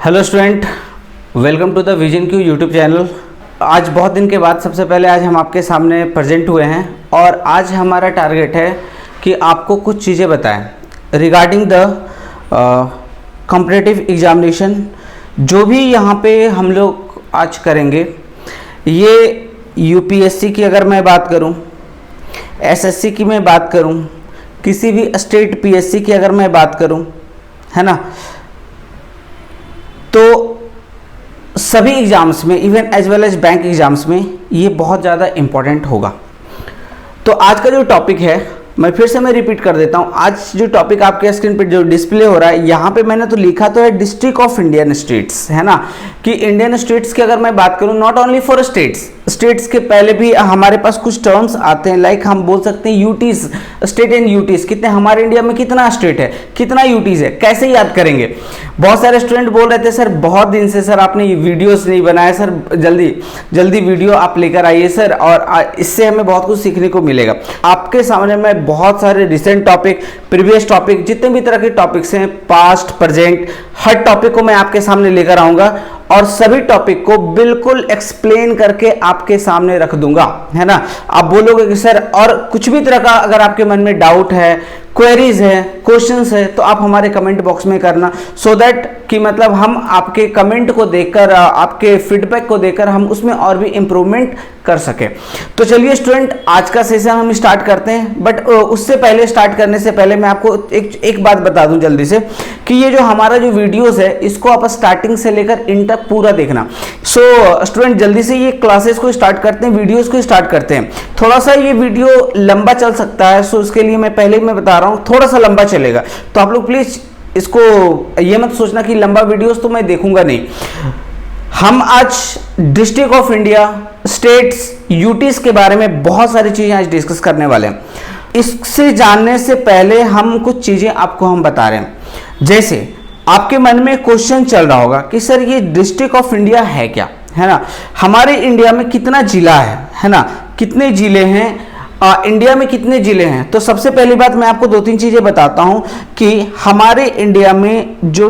Hello student, welcome to the Vision Q YouTube channel. आज बहुत दिन के बाद सबसे पहले आज हम आपके सामने प्रेजेंट हुए हैं और आज हमारा टारगेट है कि आपको कुछ चीज़ें बताएं रिगार्डिंग द कॉम्पिटिटिव एग्जामिनेशन। जो भी यहाँ पे हम लोग आज करेंगे, ये यूपीएससी की अगर मैं बात करूँ, एसएससी की मैं बात करूँ, किसी भी स्टेट पीएससी की अगर मैं बात करूँ, है ना, तो सभी एग्ज़ाम्स में, even as well as bank exams में ये बहुत ज़्यादा इम्पॉर्टेंट होगा। तो आज का जो टॉपिक है, मैं फिर से रिपीट कर देता हूँ। आज जो टॉपिक आपके स्क्रीन पे जो डिस्प्ले हो रहा है, यहाँ पे मैंने तो लिखा तो है डिस्ट्रिक्ट ऑफ इंडियन स्टेट्स, है ना, कि इंडियन स्टेट्स की अगर मैं बात करूँ, नॉट ओनली फॉर स्टेट्स के पहले भी हमारे पास कुछ टर्म्स आते हैं, लाइक हम बोल सकते हैं यूटीज, स्टेट एंड यूटीज। कितने हमारे इंडिया में कितना स्टेट है, कितना यूटीज है, कैसे याद करेंगे। बहुत सारे स्टूडेंट बोल रहे थे सर बहुत दिन से सर आपने वीडियोस नहीं बनाए, सर जल्दी जल्दी वीडियो आप लेकर आइए सर, और इससे हमें बहुत कुछ सीखने को मिलेगा। आपके सामने मैं बहुत सारे रिसेंट टॉपिक, प्रीवियस टॉपिक, जितने भी तरह के टॉपिक्स हैं, पास्ट प्रेजेंट, हर टॉपिक को मैं आपके सामने लेकर आऊंगा और सभी टॉपिक को बिल्कुल एक्सप्लेन करके आपके सामने रख दूंगा, है ना। आप बोलोगे कि सर और कुछ भी तरह का अगर आपके मन में डाउट है, क्वेरीज है, क्वेश्चंस है, तो आप हमारे कमेंट बॉक्स में करना, सो दैट कि मतलब हम आपके कमेंट को देखकर, आपके फीडबैक को देखकर हम उसमें और भी इम्प्रूवमेंट कर सके। तो चलिए स्टूडेंट, आज का सेशन हम स्टार्ट करते हैं। बट उससे पहले, स्टार्ट करने से पहले मैं आपको एक बात बता दूं जल्दी से, कि ये जो हमारा जो वीडियोस है, इसको आप स्टार्टिंग से लेकर इन तक पूरा देखना। सो स्टूडेंट, जल्दी से ये क्लासेस को स्टार्ट करते हैं, वीडियोस को स्टार्ट करते हैं। थोड़ा सा ये वीडियो लंबा चल सकता है, सो उसके लिए मैं पहले ही मैं बता रहा हूँ, थोड़ा सा लंबा चलेगा, तो आप लोग प्लीज इसको ये मत सोचना कि लंबा वीडियोस तो मैं देखूंगा नहीं। हम आज district of India, states, UTs के बारे में बहुत सारी चीजें आज डिस्कस करने वाले हैं। इससे जानने से पहले हम कुछ चीजें आपको हम बता रहे हैं। जैसे आपके मन में क्वेश्चन चल रहा होगा कि सर ये डिस्ट्रिक्ट ऑफ इंडिया है क्या, है ना, हमारे इंडिया में कितना जिला है ना, कितने जिले हैं, इंडिया में कितने जिले हैं। तो सबसे पहली बात मैं आपको दो तीन चीजें बताता हूं कि हमारे इंडिया में जो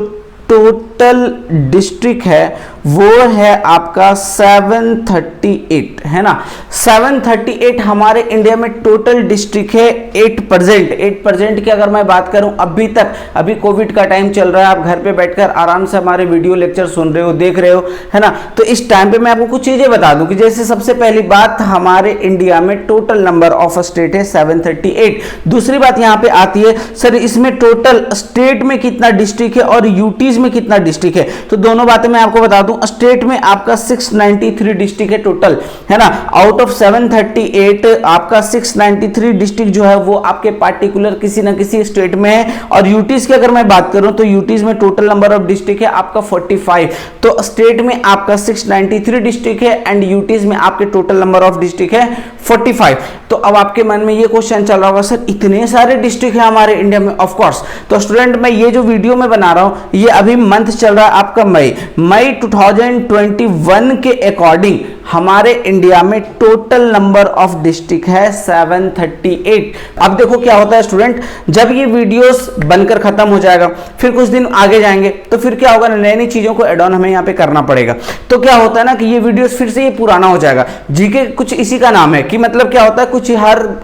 टोटल डिस्ट्रिक्ट है वो है आपका 738, है ना। 738 हमारे इंडिया में टोटल डिस्ट्रिक्ट है। 8% की अगर मैं बात करूं, अभी तक, अभी कोविड का टाइम चल रहा है, आप घर पे बैठकर आराम से हमारे वीडियो लेक्चर सुन रहे हो, देख रहे हो, है ना। तो इस टाइम पे मैं आपको कुछ चीजें बता दूं कि जैसे सबसे पहली बात, हमारे इंडिया में टोटल नंबर ऑफ स्टेट है 738। दूसरी बात यहां पे आती है, सर इसमें टोटल स्टेट में कितना डिस्ट्रिक्ट है और यूटीज में कितना डिस्ट्रिक्ट है। तो दोनों बातें मैं आपको बता दूं, स्टेट में आपका 693 डिस्ट्रिक्ट है टोटल, है ना। आउट ऑफ 738 आपका 693 डिस्ट्रिक्ट जो है वो आपके पार्टिकुलर किसी ना किसी स्टेट में है। और यूटीज की अगर मैं बात करूं तो यूटीज में टोटल नंबर ऑफ डिस्ट्रिक्ट है आपका 45। तो स्टेट में आपका 693 डिस्ट्रिक्ट है एंड यूटीज में आपके टोटल नंबर ऑफ डिस्ट्रिक्ट है 45। तो अब आपके मन में ये क्वेश्चन चल रहा होगा, सर इतने सारे डिस्ट्रिक्ट है हमारे इंडिया में। ऑफ कोर्स, तो स्टूडेंट मैं ये जो वीडियो में बना रहा हूं, ये अभी मंथ चल रहा है आपका मई 2021 के अकॉर्डिंग हमारे इंडिया में टोटल नंबर ऑफ डिस्ट्रिक्ट है 738। अब देखो क्या होता है स्टूडेंट, जब ये वीडियोस बनकर खत्म हो जाएगा, फिर कुछ दिन आगे जाएंगे, तो फिर क्या होगा, नई नई चीजों को ऐड ऑन हमें यहाँ पे करना पड़ेगा। तो क्या होता है ना कि ये वीडियोस फिर से ये पुराना हो जाएगा। जीके कुछ इसी का नाम है कि मतलब क्या होता है, कुछ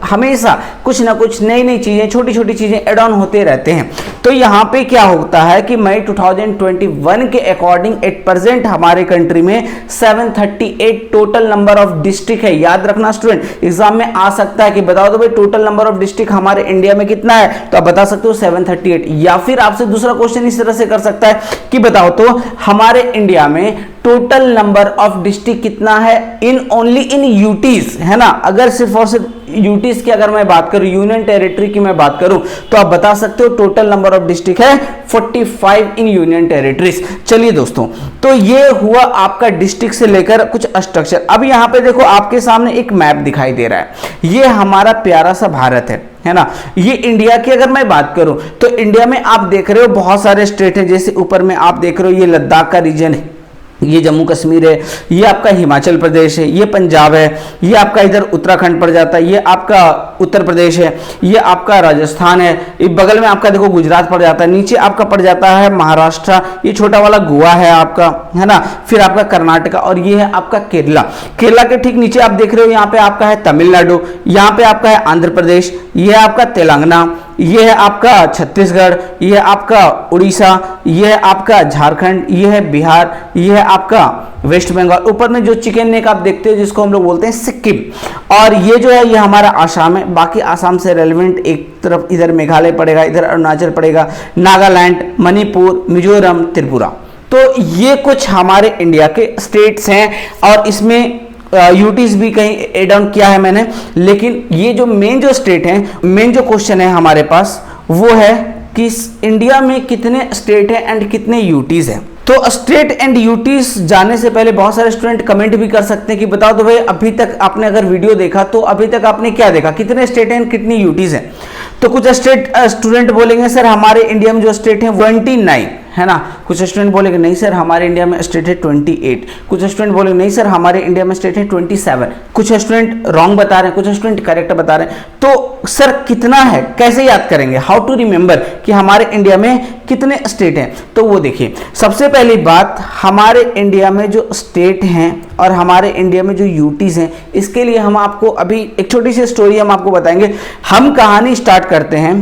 हमेशा कुछ ना कुछ नई नई चीजें, छोटी छोटी चीजें ऐड ऑन होते रहते हैं। तो यहाँ पे क्या होता है कि मई 2021 के अकॉर्डिंग 8% हमारे कंट्री में 738 टोटल नंबर ऑफ डिस्ट्रिक्ट है। याद रखना स्टूडेंट, एग्जाम में आ सकता है कि बताओ तो भाई टोटल नंबर ऑफ डिस्ट्रिक्ट हमारे इंडिया में कितना है, तो आप बता सकते हो 738। या फिर आपसे दूसरा क्वेश्चन इस तरह से कर सकता है कि बताओ तो हमारे इंडिया में टोटल नंबर ऑफ डिस्ट्रिक्ट कितना है इन ओनली इन यूटीज, है ना। अगर सिर्फ और सिर्फ यूटीज की अगर मैं बात करूं, यूनियन टेरिटरी की मैं बात करूं, तो आप बता सकते हो टोटल नंबर ऑफ डिस्ट्रिक्ट है 45 इन यूनियन टेरिटरीज। चलिए दोस्तों, तो ये हुआ आपका डिस्ट्रिक्ट से लेकर कुछ स्ट्रक्चर। अब यहां पे देखो आपके सामने एक मैप दिखाई दे रहा है, ये हमारा प्यारा सा भारत है ना। ये इंडिया की अगर मैं बात करूं तो इंडिया में आप देख रहे हो बहुत सारे स्टेट हैं, जैसे ऊपर में आप देख रहे हो ये लद्दाख का रीजन ये जम्मू कश्मीर है, ये आपका हिमाचल प्रदेश है, ये पंजाब है, ये आपका इधर उत्तराखंड पड़ जाता है, ये आपका उत्तर प्रदेश है, ये आपका राजस्थान है, ये बगल में आपका देखो गुजरात पड़ जाता है, नीचे आपका पड़ जाता है महाराष्ट्र, ये छोटा वाला गोवा है आपका, है ना, फिर आपका कर्नाटका, और ये है आपका केरला। केरला के ठीक नीचे आप देख रहे हो यहाँ पे आपका है तमिलनाडु, यहाँ पे आपका है आंध्र प्रदेश, ये है आपका तेलंगाना, ये है आपका छत्तीसगढ़, ये है आपका उड़ीसा, ये है आपका झारखंड, ये है बिहार, ये है आपका वेस्ट बंगाल। ऊपर में जो चिकन नेक आप देखते हो जिसको हम लोग बोलते हैं सिक्किम, और ये जो है ये हमारा आसाम है। बाकी आसाम से रेलिवेंट एक तरफ इधर मेघालय पड़ेगा, इधर अरुणाचल पड़ेगा, नागालैंड, मणिपुर, मिजोरम, त्रिपुरा। तो ये कुछ हमारे इंडिया के स्टेट्स हैं, और इसमें यूटीज भी कहीं एड ऑन किया है मैंने, लेकिन ये जो मेन जो स्टेट हैं, मेन जो क्वेश्चन है हमारे पास वो है कि इंडिया में कितने स्टेट हैं एंड कितने यूटीज हैं। तो स्टेट एंड यूटीज जाने से पहले बहुत सारे स्टूडेंट कमेंट भी कर सकते हैं कि बताओ तो भाई अभी तक आपने अगर वीडियो देखा तो अभी तक आपने क्या देखा, कितने स्टेट हैं कितनी यूटीज हैं। तो कुछ स्टेट स्टूडेंट बोलेंगे सर हमारे इंडिया में जो स्टेट है 29 है ना, कुछ स्टूडेंट बोलेंगे नहीं सर हमारे इंडिया में स्टेट है 28, कुछ स्टूडेंट बोलेंगे नहीं सर हमारे इंडिया में स्टेट है 27, कुछ स्टूडेंट रॉन्ग बता रहे हैं, कुछ स्टूडेंट करेक्ट बता रहे हैं। तो सर कितना है, कैसे याद करेंगे, हाउ टू रिमेंबर कि हमारे इंडिया में कितने स्टेट हैं। तो वो देखिए, सबसे पहली बात हमारे इंडिया में जो स्टेट हैं और हमारे इंडिया में जो यूटीज हैं, इसके लिए हम आपको अभी एक छोटी सी स्टोरी हम आपको बताएंगे। हम कहानी स्टार्ट करते हैं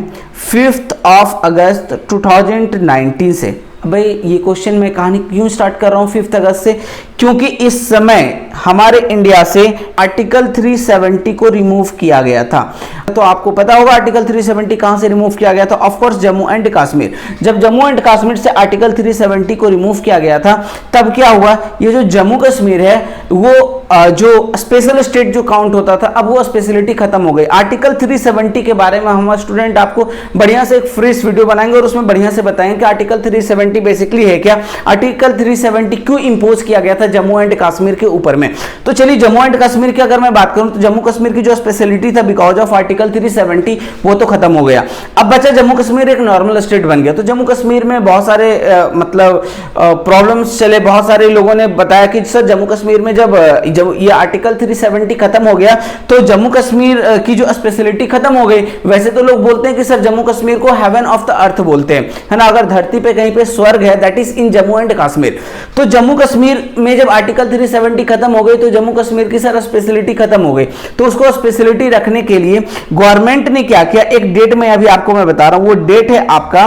5 अगस्त 2019 से। भाई ये क्वेश्चन मैं कहानी क्यों स्टार्ट कर रहा हूँ 5 अगस्त से, क्योंकि इस समय हमारे इंडिया से आर्टिकल 370 को रिमूव किया गया था। तो आपको पता होगा आर्टिकल 370 कहां से रिमूव किया गया था, of course Jammu and Kashmir. जब जम्मू एंड कश्मीर से आर्टिकल 370 को रिमूव किया गया था तब क्या हुआ, ये जो जम्मू कश्मीर है वो जो स्पेशल स्टेट जो काउंट होता था, अब वो स्पेशलिटी खत्म हो गई। आर्टिकल 370 के बारे में हम स्टूडेंट आपको बढ़िया से एक फ्रेश वीडियो बनाएंगे और उसमें बढ़िया से बताएंगे कि आर्टिकल 370 बेसिकली है क्या, आर्टिकल 370 क्यों इंपोज किया गया था जम्मू एंड कश्मीर के ऊपर में। तो चलिए जम्मू एंड कश्मीर की अगर मैं बात करूं तो जम्मू कश्मीर की जो स्पेशलिटी था बिकॉज ऑफ आर्टिकल 370 वो तो खत्म हो गया। अब बचा जम्मू कश्मीर एक नॉर्मल स्टेट बन गया। तो जम्मू कश्मीर में बहुत सारे मतलब प्रॉब्लम्स चले, बहुत सारे लोगों ने बताया कि सर जम्मू कश्मीर में जब ये आर्टिकल 370 खत्म हो गया तो जम्मू कश्मीर की जो स्पेशलिटी खत्म हो गई। वैसे तो लोग बोलते हैं कि सर जम्मू कश्मीर को हेवन ऑफ द अर्थ बोलते हैं, है ना, अगर धरती पे कहीं पे स्वर्ग है that is in Jammu and Kashmir. तो जम्मू कश्मीर में जब आर्टिकल 370 खत्म हो गई तो जम्मू कश्मीर की सर स्पेशलिटी खत्म हो गई। तो उसको स्पेशलिटी रखने के लिए गवर्नमेंट ने क्या किया, एक डेट में अभी आपको मैं बता रहा हूं, वो डेट है आपका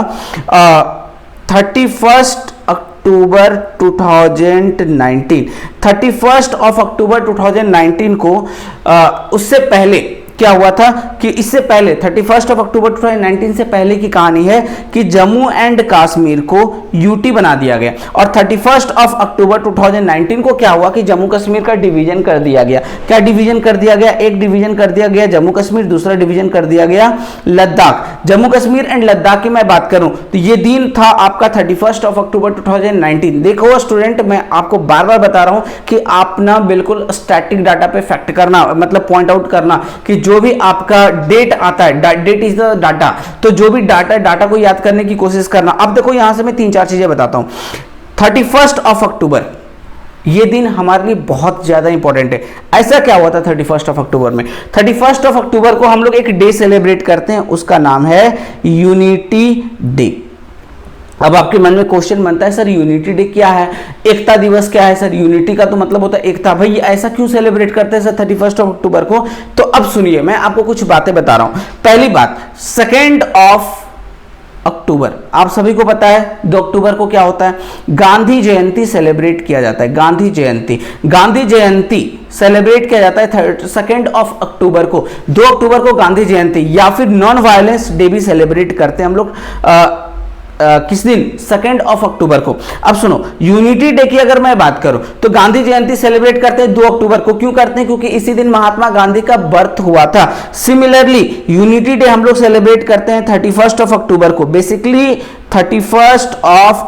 31 अक्टूबर 2019। 31 अक्टूबर 2019 को उससे पहले क्या हुआ था कि इससे पहले 31 अक्टूबर 2019 से पहले की कहानी है कि जम्मू एंड कश्मीर को यूटी बना दिया गया। और 31 अक्टूबर 2019 को क्या हुआ कि जम्मू कश्मीर का डिवीजन कर दिया गया। क्या डिवीजन कर दिया गया, एक डिवीजन कर दिया गया जम्मू कश्मीर, दूसरा डिवीजन कर दिया गया लद्दाख। जम्मू कश्मीर एंड लद्दाख की मैं बात करूं तो ये दिन था आपका 31 अक्टूबर 2019। देखो स्टूडेंट, मैं आपको बार बार बता रहा हूं कि आप ना बिल्कुल स्टैटिक डाटा पे फैक्ट करना, मतलब पॉइंट आउट करना कि जो भी आपका डेट आता है, डेट इज द डाटा, तो जो भी डाटा है डाटा को याद करने की कोशिश करना। अब देखो यहां से मैं 3-4 चीजें बताता हूं। 31 अक्टूबर ये दिन हमारे लिए बहुत ज्यादा इंपॉर्टेंट है। ऐसा क्या हुआ था 31 अक्टूबर में, 31 अक्टूबर को हम लोग एक डे सेलिब्रेट करते हैं, उसका नाम है यूनिटी डे। अब आपके मन में क्वेश्चन बनता है सर यूनिटी डे क्या है, एकता दिवस क्या है, सर यूनिटी का तो मतलब होता है एकता, भाई ऐसा क्यों सेलिब्रेट करते हैं सर 31 अक्टूबर को। तो अब सुनिए, मैं आपको कुछ बातें बता रहा हूं। पहली बात, 2 अक्टूबर आप सभी को पता है 2 अक्टूबर को क्या होता है, गांधी जयंती सेलिब्रेट किया जाता है। गांधी जयंती सेलिब्रेट किया जाता है 2 अक्टूबर को। 2 अक्टूबर को गांधी जयंती या फिर नॉन वायलेंस डे भी सेलिब्रेट करते हैं हम लोग किस दिन, 2 अक्टूबर को। अब सुनो, यूनिटी डे की अगर मैं बात करूं तो गांधी जयंती सेलिब्रेट करते हैं 2 अक्टूबर को। क्यों करते हैं, क्योंकि इसी दिन महात्मा गांधी का बर्थ हुआ था। सिमिलरली यूनिटी डे हम लोग सेलिब्रेट करते हैं 31 अक्टूबर को। बेसिकली 31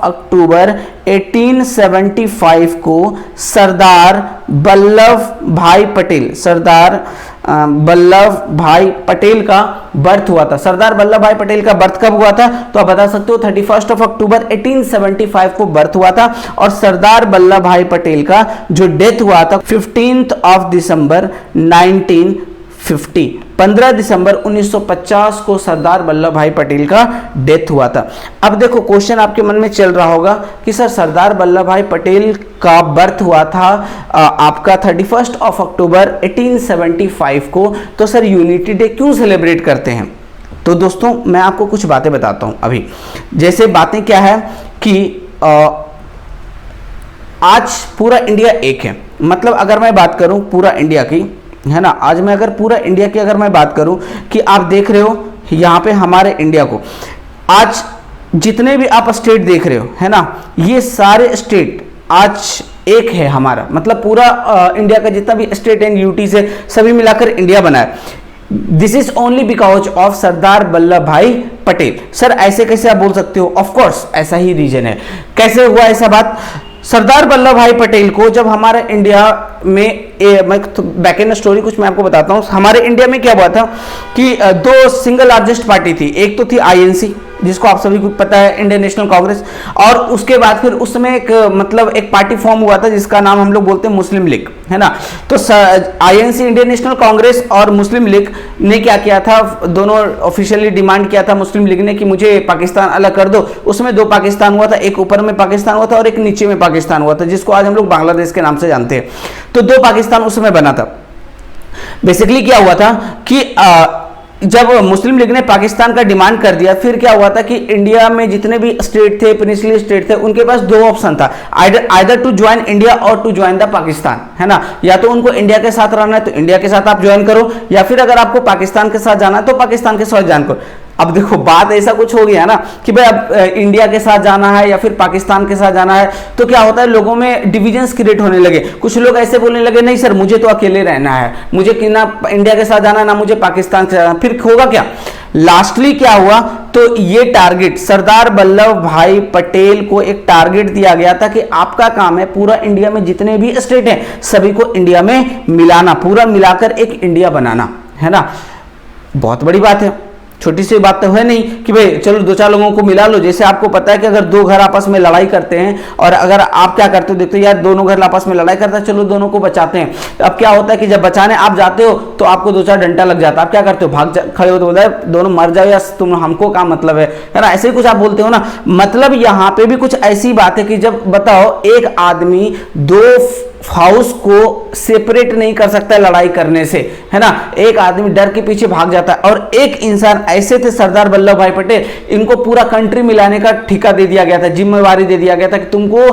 अक्टूबर 1875 को सरदार वल्लभ भाई पटेल, सरदार वल्लभ भाई पटेल का बर्थ हुआ था। सरदार वल्लभ भाई पटेल का बर्थ कब हुआ था? तो आप बता सकते हो 31 अक्टूबर 1875 को बर्थ हुआ था। और सरदार वल्लभ भाई पटेल का जो डेथ हुआ था 15 दिसंबर 1950, 15 दिसंबर 1950 को सरदार वल्लभ भाई पटेल का डेथ हुआ था। अब देखो क्वेश्चन आपके मन में चल रहा होगा कि सर सरदार वल्लभ भाई पटेल का बर्थ हुआ था आपका 31 अक्टूबर 1875 को, तो सर यूनिटी डे क्यों सेलिब्रेट करते हैं? तो दोस्तों मैं आपको कुछ बातें बताता हूं अभी। जैसे बातें क्या है कि आज पूरा इंडिया एक है। मतलब अगर मैं बात करूं पूरा इंडिया की, है ना, आज मैं अगर पूरा इंडिया की अगर मैं बात करूं कि आप देख रहे हो यहाँ पे हमारे इंडिया को, आज जितने भी आप स्टेट देख रहे हो, है ना, ये सारे स्टेट आज एक है हमारा। मतलब पूरा इंडिया का जितना भी स्टेट एंड यूटी से सभी मिलाकर इंडिया बना है। This is only because of Sardar Vallabh Bhai Patel. Sir ऐसे कैसे आप बोल सकते हो? ऑफ कोर्स ऐसा ही रीजन है। कैसे हुआ ऐसा बात? सरदार वल्लभ भाई पटेल को जब हमारे इंडिया में मैं तो बैक एंड स्टोरी कुछ मैं आपको बताता हूँ। हमारे इंडिया में क्या हुआ था कि दो सिंगल लार्जेस्ट पार्टी थी। एक तो थी आईएनसी, जिसको आप सभी को पता है, इंडियन नेशनल कांग्रेस, और उसके बाद फिर उस समय एक मतलब एक पार्टी फॉर्म हुआ था जिसका नाम हम लोग बोलते हैं मुस्लिम लीग, है ना। तो आईएनसी, इंडियन नेशनल कांग्रेस और मुस्लिम लीग ने क्या किया था, दोनों ऑफिशियली डिमांड किया था मुस्लिम लीग ने कि मुझे पाकिस्तान अलग कर दो। उसमें दो पाकिस्तान हुआ था, एक ऊपर में पाकिस्तान हुआ था और एक नीचे में पाकिस्तान हुआ था, जिसको आज हम लोग बांग्लादेश के नाम से जानते हैं। तो दो पाकिस्तान उस समय बना था। बेसिकली क्या हुआ था कि जब मुस्लिम लीग ने पाकिस्तान का डिमांड कर दिया, फिर क्या हुआ था कि इंडिया में जितने भी स्टेट थे, पेनिनसुलर स्टेट थे, उनके पास दो ऑप्शन था, आइदर टू ज्वाइन इंडिया और टू ज्वाइन द पाकिस्तान, है ना। या तो उनको इंडिया के साथ रहना है तो इंडिया के साथ आप ज्वाइन करो, या फिर अगर आपको पाकिस्तान के साथ जाना है तो पाकिस्तान के साथ ज्वाइन करो। अब देखो बात ऐसा कुछ हो गया ना कि भाई अब इंडिया के साथ जाना है या फिर पाकिस्तान के साथ जाना है, तो क्या होता है लोगों में डिविजन्स क्रिएट होने लगे। कुछ लोग ऐसे बोलने लगे नहीं सर मुझे तो अकेले रहना है, मुझे कि ना इंडिया के साथ जाना ना मुझे पाकिस्तान से जाना। फिर होगा क्या? लास्टली क्या हुआ, तो ये टारगेट सरदार वल्लभ भाई पटेल को एक टारगेट दिया गया था कि आपका काम है पूरा इंडिया में जितने भी स्टेट हैं सभी को इंडिया में मिलाना, पूरा मिलाकर एक इंडिया बनाना, है ना। बहुत बड़ी बात है, छोटी सी बात तो है नहीं कि भाई चलो दो चार लोगों को मिला लो। जैसे आपको पता है कि अगर दो घर आपस में लड़ाई करते हैं और अगर आप क्या करते हो, देखते हो यार दोनों घर आपस में लड़ाई करते हैं, चलो दोनों को बचाते हैं। अब क्या होता है कि जब बचाने आप जाते हो तो आपको दो चार डंडा लग जाता है, आप क्या करते हो, खड़े हो तो बोलते हैं दोनों मर जाओ या तुम हमको क्या मतलब है ना, ऐसे ही कुछ आप बोलते हो ना। मतलब यहाँ पे भी कुछ ऐसी बात है कि जब बताओ एक आदमी दो हाउस को सेपरेट नहीं कर सकता लड़ाई करने से, है ना, एक आदमी डर के पीछे भाग जाता है। और एक इंसान ऐसे थे सरदार वल्लभ भाई पटेल, इनको पूरा कंट्री मिलाने का ठेका दे दिया गया था, जिम्मेवारी दे दिया गया था कि तुमको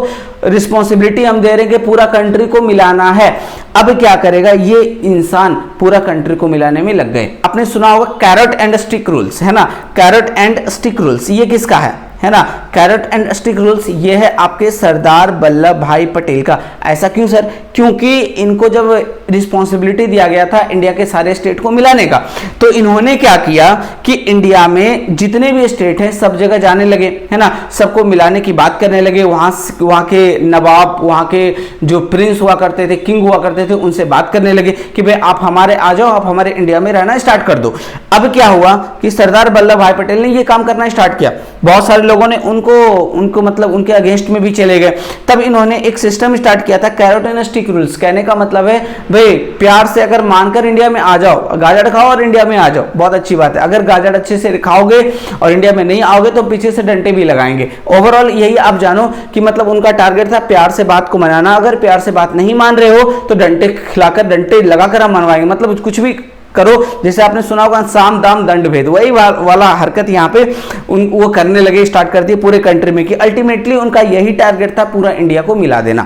रिस्पॉन्सिबिलिटी हम दे रहे हैं कि पूरा कंट्री को मिलाना है। अब क्या करेगा ये इंसान, पूरा कंट्री को मिलाने में लग गए। आपने सुना होगा कैरेट एंड स्टिक रूल्स, है ना, कैरेट एंड स्टिक रूल्स, ये किसका है ना, कैरेट एंड स्टिक रूल्स, ये है आपके सरदार वल्लभ भाई पटेल का। ऐसा क्यों सर? क्योंकि इनको जब रिस्पॉन्सिबिलिटी दिया गया था इंडिया के सारे स्टेट को मिलाने का, तो इन्होंने क्या किया कि इंडिया में जितने भी स्टेट हैं सब जगह जाने लगे, है ना, सबको मिलाने की बात करने लगे। वहाँ के नवाब, वहाँ के जो प्रिंस हुआ करते थे, किंग हुआ करते थे, उनसे बात करने लगे कि भाई आप हमारे आ जाओ, आप हमारे इंडिया में रहना स्टार्ट कर दो। अब क्या हुआ कि सरदार वल्लभ भाई पटेल ने ये काम करना स्टार्ट किया। बहुत सारे लोगों ने उनको मतलब उनके अगेंस्ट में भी चले गए। तब इन्होंने एक सिस्टम स्टार्ट किया था कैरेट एंड स्टिक रूल्स। कहने का मतलब है भाई प्यार से अगर मानकर इंडिया में आ जाओ, गाजर खाओ और इंडिया में आ जाओ, बहुत अच्छी बात है। अगर गाजर अच्छे से खाओगे और इंडिया में नहीं आओगे तो पीछे से डंडे भी लगाएंगे। ओवरऑल यही आप जानो कि मतलब उनका टारगेट था प्यार से बात को मनाना। अगर प्यार से बात नहीं मान रहे हो तो डंडे खिलाकर, डंडे लगाकर हम मनवाएंगे। मतलब कुछ भी करो, जैसे आपने सुना होगा साम दाम दंड भेद, वही वाला हरकत यहाँ पे वो करने लगे, स्टार्ट कर दिए पूरे कंट्री में कि अल्टीमेटली उनका यही टारगेट था पूरा इंडिया को मिला देना।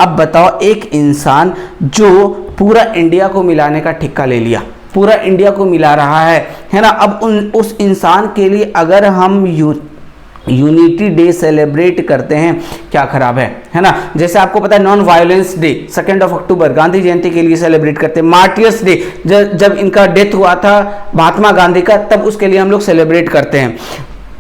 अब बताओ एक इंसान जो पूरा इंडिया को मिलाने का ठेका ले लिया, पूरा इंडिया को मिला रहा है ना। अब उस इंसान के लिए अगर हम यूनिटी डे सेलिब्रेट करते हैं, क्या खराब है ना। जैसे आपको पता है नॉन वायलेंस डे 2 अक्टूबर गांधी जयंती के लिए सेलिब्रेट करते हैं। मार्टियर्स डे जब इनका डेथ हुआ था महात्मा गांधी का, तब उसके लिए हम लोग सेलिब्रेट करते हैं।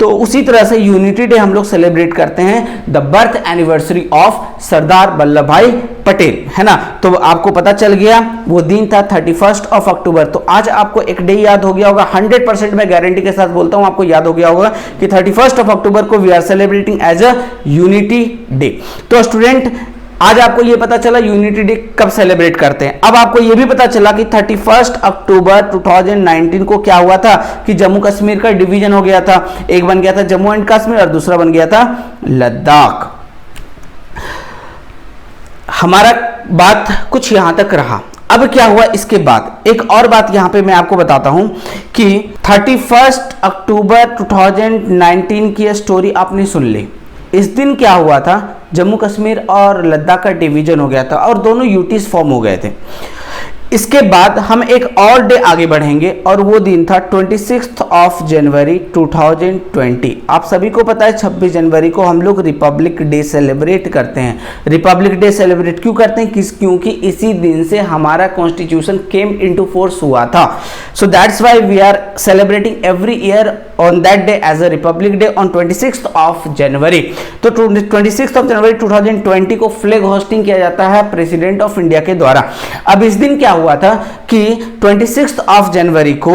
तो उसी तरह से यूनिटी डे हम लोग सेलिब्रेट करते हैं the birth anniversary of Sardar Vallabh Bhai Patel, है ना। तो आपको पता चल गया वो दिन था 31 अक्टूबर। तो आज आपको एक डे याद हो गया होगा, 100% मैं गारंटी के साथ बोलता हूं आपको याद हो गया होगा कि 31 अक्टूबर को we are celebrating as a unity day. तो स्टूडेंट आज आपको ये पता चला यूनिटी डे कब सेलिब्रेट करते हैं। अब आपको ये भी पता चला कि 31 अक्टूबर 2019 को क्या हुआ था कि जम्मू कश्मीर का डिवीजन हो गया था। एक बन गया था जम्मू एंड कश्मीर और दूसरा बन गया था लद्दाख। हमारा बात कुछ यहां तक रहा। अब क्या हुआ इसके बाद, एक और बात यहां पे मैं आपको बताता हूं कि 31 अक्टूबर 2019 की स्टोरी आपने सुन ली। इस दिन क्या हुआ था, जम्मू कश्मीर और लद्दाख का डिवीजन हो गया था और दोनों यूटीज फॉर्म हो गए थे। इसके बाद हम एक और डे आगे बढ़ेंगे और वो दिन था 26 जनवरी 2020। आप सभी को पता है 26 जनवरी को हम लोग रिपब्लिक डे सेलिब्रेट करते हैं। रिपब्लिक डे सेलिब्रेट क्यों करते हैं, क्योंकि इसी दिन से हमारा कॉन्स्टिट्यूशन केम इनटू फोर्स हुआ था। So that's why we are celebrating every year on that day as a republic day on 26 जनवरी। तो 26 जनवरी 2020 को फ्लैग होस्टिंग किया जाता है प्रेसिडेंट ऑफ इंडिया के द्वारा। अब इस दिन क्या हुआ था कि 26 जनवरी को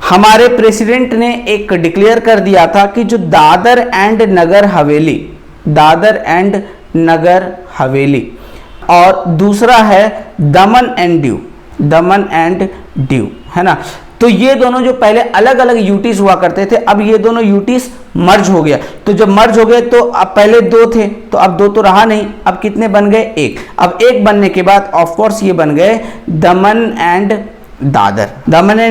हमारे प्रेसिडेंट ने एक डिक्लेयर कर दिया था कि जो दादर एंड नगर हवेली और दूसरा है दमन एंड दीव, है ना। तो ये दोनों जो पहले अलग अलग यूटीज हुआ करते थे, अब ये दोनों यूटीज मर्ज हो गया। तो जब मर्ज हो गए तो अब पहले दो थे, तो अब दो तो रहा नहीं, अब कितने बन गए, एक। अब एक बनने के बाद ऑफ कोर्स ये बन गए Daman and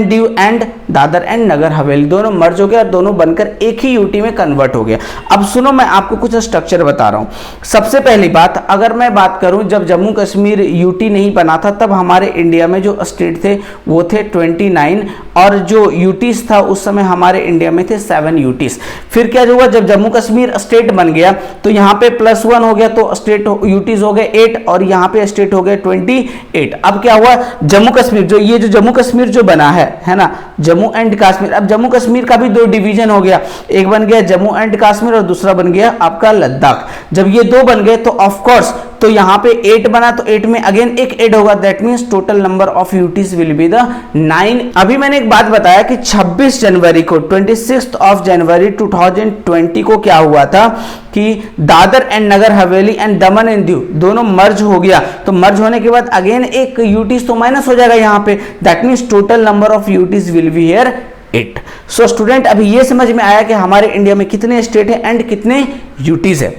Diu and Dadra and Nagar Haveli, दोनों मर्ज हो गए और दोनों बनकर एक ही यूटी में कन्वर्ट हो गया। अब सुनो, मैं आपको कुछ स्ट्रक्चर बता रहा हूं। सबसे पहली बात, अगर मैं बात करूं जब जम्मू कश्मीर यूटी नहीं बना था तब हमारे इंडिया में जो स्टेट थे वो थे 29 और जो यूटीज था उस समय हमारे इंडिया में थे 7 यूटीज। फिर क्या हुआ, जब जम्मू कश्मीर स्टेट बन गया तो यहाँ पे +1 हो गया तो स्टेट यूटीज हो गए 8 और यहाँ पे स्टेट हो गए 28। अब क्या हुआ, जम्मू कश्मीर जो जम्मू कश्मीर जो बना है ना, जम्मू एंड कश्मीर, अब जम्मू कश्मीर का भी दो डिवीजन हो गया, एक बन गया जम्मू एंड कश्मीर और दूसरा बन गया आपका लद्दाख। जब ये दो बन गए तो ऑफ कोर्स तो यहाँ पे 8 बना तो 8 में अगेन एक ऐड होगा, that means total number of UTs will be the 9। अभी मैंने एक बात बताया कि 26 जनवरी को 26 जनवरी 2020 को क्या हुआ था कि Dadar and Nagar Haveli and Daman and Diu दोनों मर्ज हो गया। तो मर्ज होने के बाद अगेन एक यूटीज तो माइनस हो जाएगा यहाँ पे, that means total number of UTs will be here 8। So student अभी ये समझ में आया कि हमारे इंडिया में कितने स्टेट है एंड कितने यूटीज है।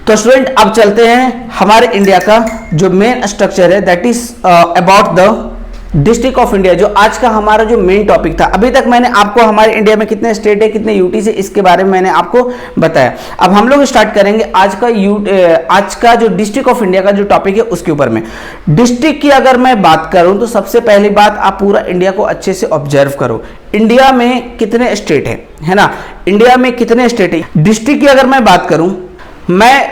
तो स्टूडेंट अब चलते हैं हमारे इंडिया का जो मेन स्ट्रक्चर है, that is about the district of India, जो आज का हमारा जो मेन टॉपिक था। अभी तक मैंने आपको हमारे इंडिया में कितने स्टेट है कितने यूटी से इसके बारे में मैंने आपको बताया। अब हम लोग स्टार्ट करेंगे आज का जो डिस्ट्रिक्ट ऑफ इंडिया का जो टॉपिक है उसके ऊपर में। डिस्ट्रिक्ट की अगर मैं बात करूं तो सबसे पहली बात आप पूरा इंडिया को अच्छे से ऑब्जर्व करो। इंडिया में कितने स्टेट है ना, इंडिया में कितने स्टेट है। डिस्ट्रिक्ट की अगर मैं बात करूं, मैं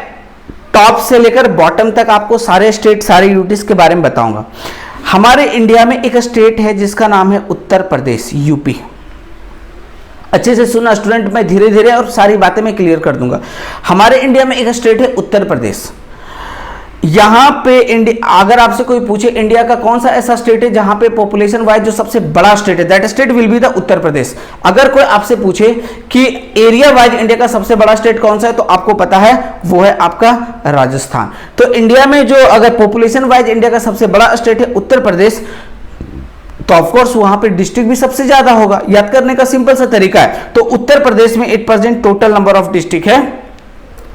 टॉप से लेकर बॉटम तक आपको सारे स्टेट सारे यूटीज के बारे में बताऊंगा। हमारे इंडिया में एक स्टेट है जिसका नाम है उत्तर प्रदेश, यूपी। अच्छे से सुना स्टूडेंट, मैं धीरे धीरे और सारी बातें मैं क्लियर कर दूंगा। हमारे इंडिया में एक स्टेट है उत्तर प्रदेश। यहां पे अगर आपसे कोई पूछे इंडिया का कौन सा ऐसा स्टेट है जहां पे पॉपुलेशन वाइज जो सबसे बड़ा स्टेट है, that state will be the Uttar Pradesh. अगर कोई आपसे पूछे कि एरिया वाइज इंडिया का सबसे बड़ा स्टेट कौन सा है तो आपको पता है वो है आपका राजस्थान। तो इंडिया में जो अगर पॉपुलेशन वाइज इंडिया का सबसे बड़ा स्टेट है उत्तर प्रदेश, तो ऑफ कोर्स वहां पे डिस्ट्रिक्ट भी सबसे ज्यादा होगा। याद करने का सिंपल सा तरीका है। तो उत्तर प्रदेश में 8% टोटल नंबर ऑफ डिस्ट्रिक्ट है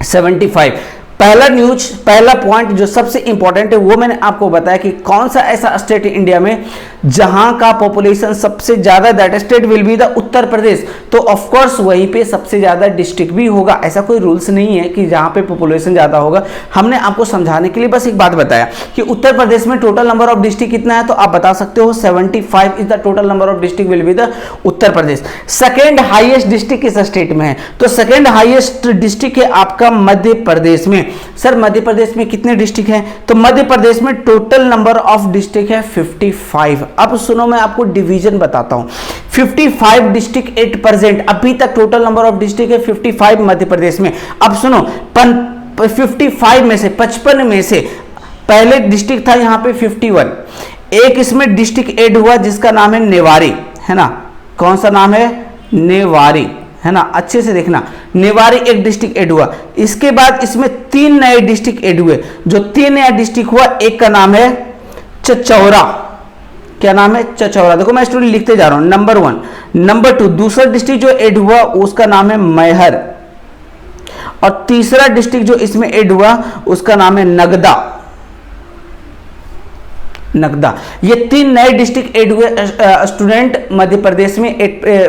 75। पहला पॉइंट जो सबसे इंपॉर्टेंट है वो मैंने आपको बताया कि कौन सा ऐसा स्टेट है इंडिया में जहां का पॉपुलेशन सबसे ज्यादा, that state will be the Uttar Pradesh. तो ऑफ कोर्स वहीं पे सबसे ज्यादा डिस्ट्रिक्ट भी होगा। ऐसा कोई रूल्स नहीं है कि जहां पे पॉपुलेशन ज्यादा होगा। हमने आपको समझाने के लिए बस एक बात बताया कि उत्तर प्रदेश में टोटल नंबर ऑफ डिस्ट्रिक्ट कितना है, तो आप बता सकते हो 75 is the total number of district will be the Uttar Pradesh. Second highest district किस स्टेट में है, तो सेकेंड हाईएस्ट डिस्ट्रिक्ट है आपका मध्य प्रदेश में। सर मध्य प्रदेश में कितने डिस्ट्रिक्ट हैं, तो मध्य प्रदेश में टोटल नंबर ऑफ डिस्ट्रिक्ट है 55। अब सुनो मैं आपको डिवीजन बताता हूं। 55 डिस्ट्रिक्ट 8%, अभी तक टोटल नंबर ऑफ डिस्ट्रिक्ट है 55 मध्य प्रदेश में। अब सुनो 55 में से 55 में से पहले डिस्ट्रिक्ट था यहाँ पे 51, एक इसमें डिस्ट्रिक्ट ऐड हुआ जिसका नाम है नेवारी, है ना। कौन सा नाम है? नेवारी, है ना। अच्छे से देखना, नेवारी एक डिस्ट्रिक्ट ऐड हुआ। इसके बाद इसमें 3 नए डिस्ट्रिक्ट ऐड हुए। जो 3 नया डिस्ट्रिक्ट हुआ, एक का नाम है चचौरा। क्या नाम है? चचौरा। देखो मैं स्टूडेंट लिखते जा रहा हूं, नंबर 1। नंबर 2, दूसरा डिस्ट्रिक्ट जो ऐड हुआ उसका नाम है मैहर, और तीसरा डिस्ट्रिक्ट जो इसमें ऐड हुआ उसका नाम है नगदा। नगदा। ये 3 नए डिस्ट्रिक्ट ऐड हुए स्टूडेंट मध्य प्रदेश में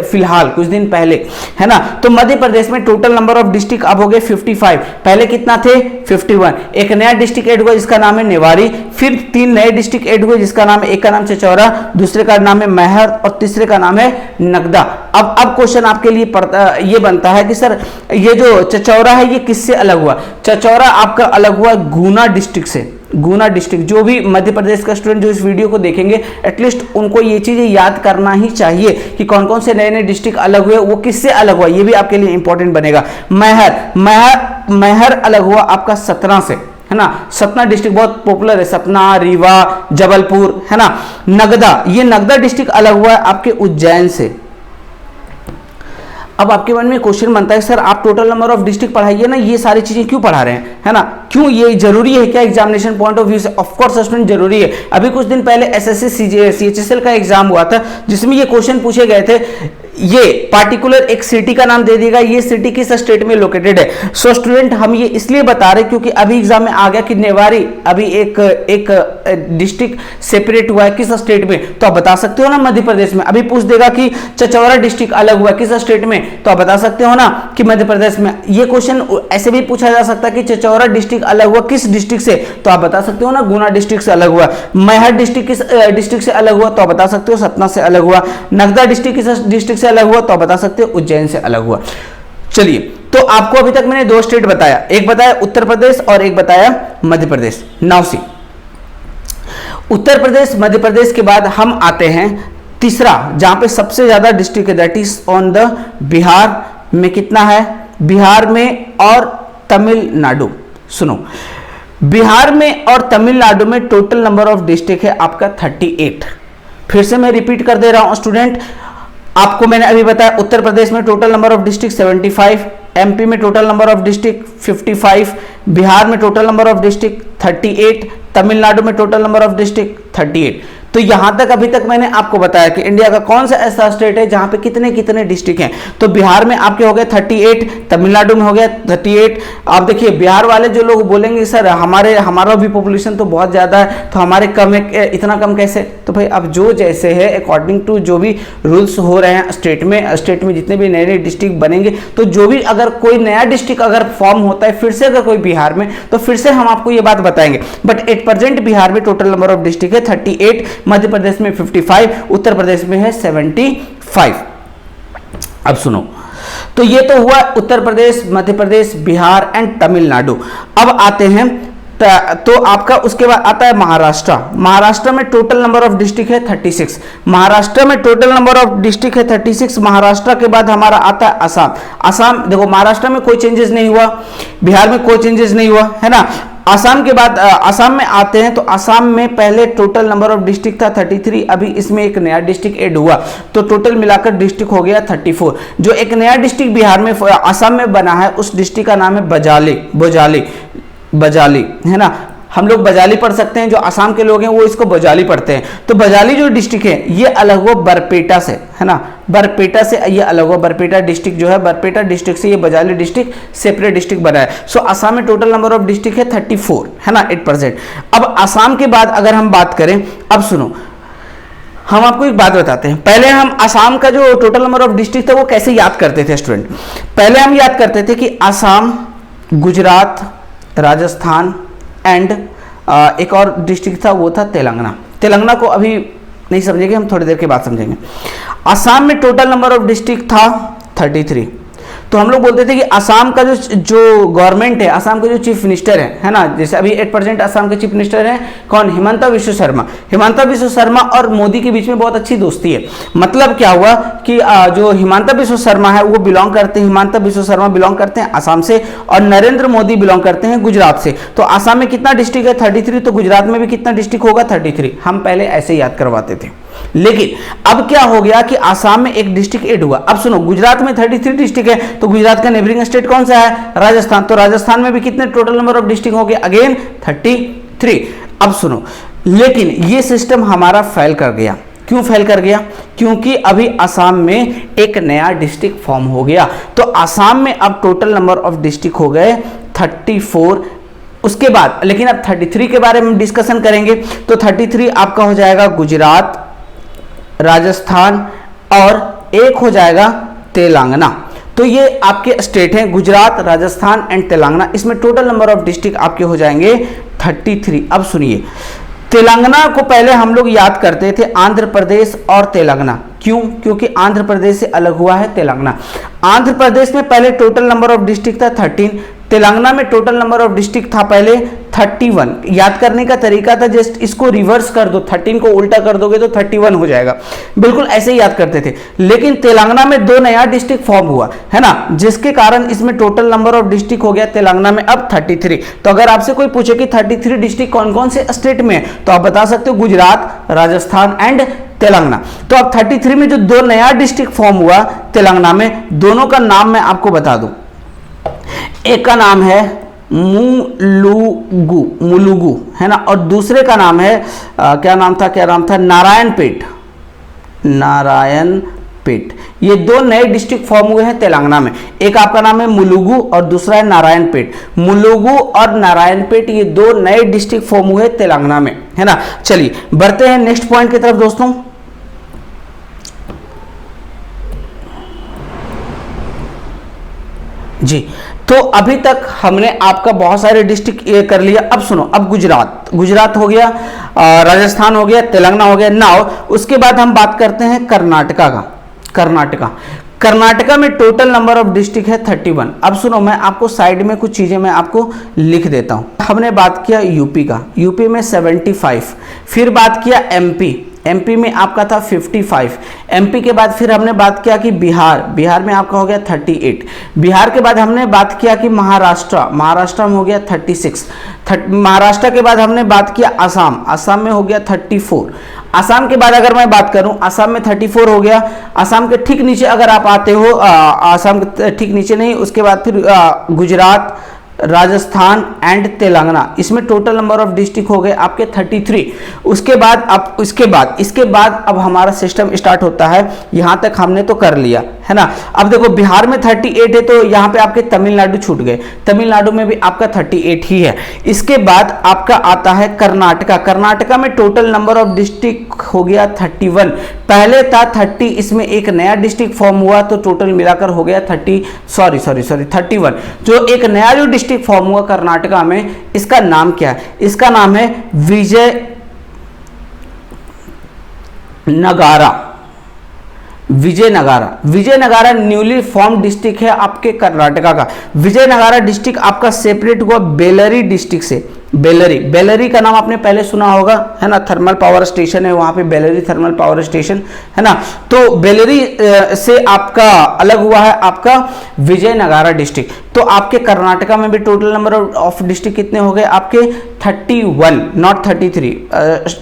फिलहाल कुछ दिन पहले, है ना। तो मध्य प्रदेश में टोटल नंबर ऑफ डिस्ट्रिक्ट अब हो गए 55। पहले कितना थे? 51। एक नया डिस्ट्रिक्ट ऐड हुआ जिसका नाम है नेवारी, फिर 3 नए डिस्ट्रिक्ट ऐड हुए जिसका नाम है, एक का नाम चचौरा, दूसरे का नाम है मैहर और तीसरे का नाम है नगदा। अब क्वेश्चन आपके लिए ये बनता है कि सर ये जो चचौरा है ये किससे अलग हुआ? चचौरा आपका अलग हुआ गुना डिस्ट्रिक्ट से। गुना डिस्ट्रिक्ट, जो भी मध्य प्रदेश का स्टूडेंट जो इस वीडियो को देखेंगे एटलीस्ट उनको ये चीजें याद करना ही चाहिए कि कौन कौन से नए नए डिस्ट्रिक्ट अलग हुए, वो किससे अलग हुआ, ये भी आपके लिए इंपॉर्टेंट बनेगा। मैहर अलग हुआ आपका सतना से, है ना। सतना डिस्ट्रिक्ट बहुत पॉपुलर है, सतना, रीवा, जबलपुर, है ना। नगदा, ये नगदा डिस्ट्रिक्ट अलग हुआ है आपके उज्जैन से। अब आपके मन में क्वेश्चन बनता है सर आप टोटल नंबर ऑफ डिस्ट्रिक्ट पढ़ाइए ना, ये सारी चीजें क्यों पढ़ा रहे हैं, है ना। क्यों, ये जरूरी है क्या एग्जामिनेशन पॉइंट ऑफ व्यू से? ऑफ कोर्स स्टूडेंट जरूरी है। अभी कुछ दिन पहले एसएससी सीएचएसएल का एग्जाम हुआ था जिसमें ये क्वेश्चन पूछे गए थे, ये पार्टिकुलर एक सिटी का नाम दे दिएगा, ये सिटी किस स्टेट में लोकेटेड है। सो स्टूडेंट हम ये इसलिए बता रहे क्योंकि अभी एग्जाम में आ गया कि नेवारी अभी एक डिस्ट्रिक्ट सेपरेट हुआ है किस स्टेट में, तो आप बता सकते हो ना मध्य प्रदेश में। अभी पूछ देगा कि चचौरा डिस्ट्रिक्ट अलग हुआ किस स्टेट में, तो आप बता सकते हो ना कि मध्य प्रदेश में। ये क्वेश्चन ऐसे भी पूछा जा सकता है कि चचौरा डिस्ट्रिक्ट अलग हुआ किस डिस्ट्रिक्ट से, तो आप बता सकते हो ना गुना डिस्ट्रिक्ट से अलग हुआ। मैहर डिस्ट्रिक्ट किस डिस्ट्रिक्ट से अलग हुआ, तो आप बता सकते हो सतना से अलग हुआ। नगदा डिस्ट्रिक्ट किस डिस्ट्रिक्ट से अलग हुआ, तो आप बता सकते हो उज्जैन से अलग हुआ। चलिए, तो आपको अभी तक मैंने 2 स्टेट बताया, एक बताया उत्तर प्रदेश और एक बताया मध्य प्रदेश। नाउ सी, उत्तर प्रदेश मध्य प्रदेश के बाद हम आते हैं तीसरा जहां पे सबसे ज्यादा डिस्ट्रिक्ट है, that is on the Bihar में। कितना है? बिहार में और तमिलनाडु। सुनो, बिहार में और तमिलनाडु में टोटल नंबर ऑफ डिस्ट्रिक्ट है आपका 38। फिर से मैं रिपीट कर दे रहा हूं स्टूडेंट, आपको मैंने अभी बताया उत्तर प्रदेश में total number of district 75, MP में total number of district 55, Bihar में total number of district 38, Tamil Nadu में टोटल नंबर ऑफ डिस्ट्रिक्ट 38। तो यहां तक अभी तक मैंने आपको बताया कि इंडिया का कौन सा ऐसा स्टेट है जहां पे कितने कितने डिस्ट्रिक्ट हैं। तो बिहार में आपके हो गए 38, तमिलनाडु में हो गया 38। आप देखिए बिहार वाले जो लोग बोलेंगे सर हमारा भी पॉपुलेशन तो बहुत ज्यादा है, तो हमारे कम है, इतना कम कैसे? तो भाई अब जो जैसे है अकॉर्डिंग टू जो भी रूल्स हो रहे हैं स्टेट में जितने भी नए नए डिस्ट्रिक्ट बनेंगे, तो जो भी अगर कोई नया डिस्ट्रिक्ट अगर फॉर्म होता है फिर से अगर कोई बिहार में, तो फिर से हम आपको ये बात बताएंगे। बट एट प्रेजेंट बिहार में टोटल नंबर ऑफ डिस्ट्रिक्ट है 38, मध्य प्रदेश में 55, उत्तर प्रदेश में है 75। अब सुनो, तो ये तो हुआ उत्तर प्रदेश, मध्य प्रदेश, बिहार एंड तमिलनाडु। अब आते हैं तो आपका उसके बाद आता है महाराष्ट्र। महाराष्ट्र में टोटल नंबर ऑफ डिस्ट्रिक्ट है 36। महाराष्ट्र में टोटल नंबर ऑफ डिस्ट्रिक्ट है 36। महाराष्ट्र के बाद हमारा आता है असम। असम देखो, महाराष्ट्र में कोई चेंजेस नहीं हुआ, बिहार में कोई चेंजेस नहीं हुआ, है ना। असम के बाद असम में आते हैं, तो असम में पहले टोटल नंबर ऑफ डिस्ट्रिक्ट था 33, अभी इसमें एक नया डिस्ट्रिक्ट ऐड हुआ, तो टोटल मिलाकर डिस्ट्रिक्ट हो गया 34। जो एक नया डिस्ट्रिक्ट बिहार में असम में बना है उस डिस्ट्रिक्ट का नाम है बजाली, है ना। हम लोग बजाली पढ़ सकते हैं, जो असम के लोग हैं वो इसको बजाली पढ़ते हैं। तो बजाली जो डिस्ट्रिक्ट है ये अलग हुआ बरपेटा से, है ना। बरपेटा से ये अलग हुआ, बरपेटा डिस्ट्रिक्ट जो है, बरपेटा डिस्ट्रिक्ट से ये बजाली डिस्ट्रिक्ट सेपरेट डिस्ट्रिक्ट बना है। सो असम में टोटल नंबर ऑफ डिस्ट्रिक्ट है 34, है ना, 8%। अब असम के बाद अगर हम बात करें, अब सुनो, हम आपको एक बात बताते हैं। पहले हम असम का जो टोटल नंबर ऑफ डिस्ट्रिक्ट था वो कैसे याद करते थे स्टूडेंट? पहले हम याद करते थे कि असम, गुजरात, राजस्थान एंड एक और डिस्ट्रिक्ट था वो था तेलंगाना को अभी नहीं समझेंगे, हम थोड़ी देर के बाद समझेंगे। असम में टोटल नंबर ऑफ डिस्ट्रिक्ट था 33। तो हम लोग बोलते थे कि असम का जो गवर्नमेंट है, असम के जो चीफ मिनिस्टर है ना, जैसे अभी 8% असम के चीफ मिनिस्टर हैं कौन, हिमंता विश्व शर्मा। हिमंता विश्व शर्मा और मोदी के बीच में बहुत अच्छी दोस्ती है। मतलब क्या हुआ कि जो हिमंता विश्व शर्मा है वो बिलोंग करते हैं, हिमंता विश्व शर्मा बिलोंग करते हैं असम से, और नरेंद्र मोदी बिलोंग करते हैं गुजरात से। तो असम में कितना डिस्ट्रिक्ट है, 33, तो गुजरात में भी कितना डिस्ट्रिक्ट होगा, 33। हम पहले ऐसे याद करवाते थे, लेकिन अब क्या हो गया कि आसाम में एक डिस्ट्रिक्ट ऐड हुआ। अब सुनो, गुजरात में 33 डिस्ट्रिक्ट है, तो गुजरात का नेबरिंग स्टेट कौन सा है, राजस्थान। तो राजस्थान में भी कितने टोटल नंबर ऑफ डिस्ट्रिक्ट हो गए, अगेन 33। अब सुनो, लेकिन ये सिस्टम हमारा फेल कर गया। क्यों फेल कर गया, क्योंकि अभी आसाम में एक नया डिस्ट्रिक्ट फॉर्म हो गया। तो आसाम में अब टोटल नंबर ऑफ डिस्ट्रिक्ट हो गए 34। उसके बाद लेकिन अब 33 के बारे में डिस्कशन करेंगे। तो 33 आपका हो जाएगा गुजरात, राजस्थान और एक हो जाएगा तेलंगाना। तो ये आपके स्टेट हैं, गुजरात, राजस्थान एंड तेलंगाना। इसमें टोटल नंबर ऑफ डिस्ट्रिक्ट आपके हो जाएंगे 33। अब सुनिए, तेलंगाना को पहले हम लोग याद करते थे आंध्र प्रदेश और तेलंगाना। क्यों, क्योंकि आंध्र प्रदेश से अलग हुआ है तेलंगाना। आंध्र प्रदेश में पहले टोटल नंबर ऑफ डिस्ट्रिक्ट था 13, तेलंगाना में टोटल नंबर ऑफ डिस्ट्रिक्ट था पहले 31। याद करने का तरीका था, जस्ट इसको रिवर्स कर दो, 13 को उल्टा कर दोगे तो 31 हो जाएगा। बिल्कुल ऐसे ही याद करते थे। लेकिन तेलंगाना में 2 नया डिस्ट्रिक्ट फॉर्म हुआ है ना, जिसके कारण इसमें टोटल नंबर ऑफ डिस्ट्रिक्ट हो गया तेलंगाना में अब 33। तो अगर आपसे कोई पूछे कि 33 डिस्ट्रिक्ट कौन कौन से स्टेट में है, तो आप बता सकते हो गुजरात, राजस्थान एंड तेलंगाना। तो अब 33 में जो 2 नया डिस्ट्रिक्ट फॉर्म हुआ तेलंगाना में, दोनों का नाम मैं आपको बता दूं। एक का नाम है मुलुगु है ना, और दूसरे का नाम है क्या नाम था नारायणपेट। ये 2 नए डिस्ट्रिक्ट फॉर्म हुए हैं तेलंगाना में। एक आपका नाम है मुलुगु और दूसरा है नारायणपेट। मुलुगु और नारायणपेट ये 2 नए डिस्ट्रिक्ट फॉर्म हुए तेलंगाना में, है ना। चलिए बढ़ते हैं नेक्स्ट पॉइंट की तरफ दोस्तों। जी, तो अभी तक हमने आपका बहुत सारे डिस्ट्रिक्ट ये कर लिया। अब सुनो, अब गुजरात हो गया, राजस्थान हो गया, तेलंगाना हो गया। नाउ उसके बाद हम बात करते हैं कर्नाटका का। कर्नाटका में टोटल नंबर ऑफ डिस्ट्रिक्ट है 31। अब सुनो, मैं आपको साइड में कुछ चीजें मैं आपको लिख देता हूं। हमने बात किया यूपी का, यूपी में 75। फिर बात किया एमपी में आपका था 55। एमपी के बाद फिर हमने बात किया कि बिहार में आपका हो गया 38। बिहार के बाद हमने बात किया कि महाराष्ट्र में हो गया 36। महाराष्ट्र के बाद हमने बात किया आसाम में हो गया 34। आसाम के बाद अगर मैं बात करूं, आसाम में 34 हो गया। आसाम के ठीक नीचे अगर आप आते हो, आसाम के ठीक नीचे नहीं, उसके बाद फिर गुजरात, राजस्थान एंड तेलंगाना, इसमें टोटल नंबर ऑफ डिस्ट्रिक्ट हो गए आपके 33। इसके बाद अब हमारा सिस्टम स्टार्ट होता है। यहां तक हमने तो कर लिया है ना। अब देखो, बिहार में 38 है, तो यहां पे आपके तमिलनाडु छूट गए। तमिलनाडु में भी आपका 38 ही है। इसके बाद आपका आता है कर्नाटका में टोटल नंबर ऑफ डिस्ट्रिक्ट हो गया 31। पहले था 30, इसमें एक नया डिस्ट्रिक्ट फॉर्म हुआ, तो टोटल मिलाकर हो गया 31। जो एक नया जो डिस्ट्रिक्ट फॉर्म हुआ कर्नाटका में, इसका नाम क्या है? इसका नाम है विजयनगारा न्यूली फॉर्म डिस्ट्रिक्ट है आपके कर्नाटका का। विजयनगारा डिस्ट्रिक्ट आपका सेपरेट हुआ बेलरी डिस्ट्रिक्ट से। बेलरी का नाम आपने पहले सुना होगा, है ना। थर्मल पावर स्टेशन है वहां पे, बेलरी थर्मल पावर स्टेशन, है ना। तो बेलरी से आपका अलग हुआ है आपका विजयनगारा डिस्ट्रिक्ट। तो आपके कर्नाटका में भी टोटल नंबर ऑफ डिस्ट्रिक्ट कितने हो गए आपके 31, नॉट 33।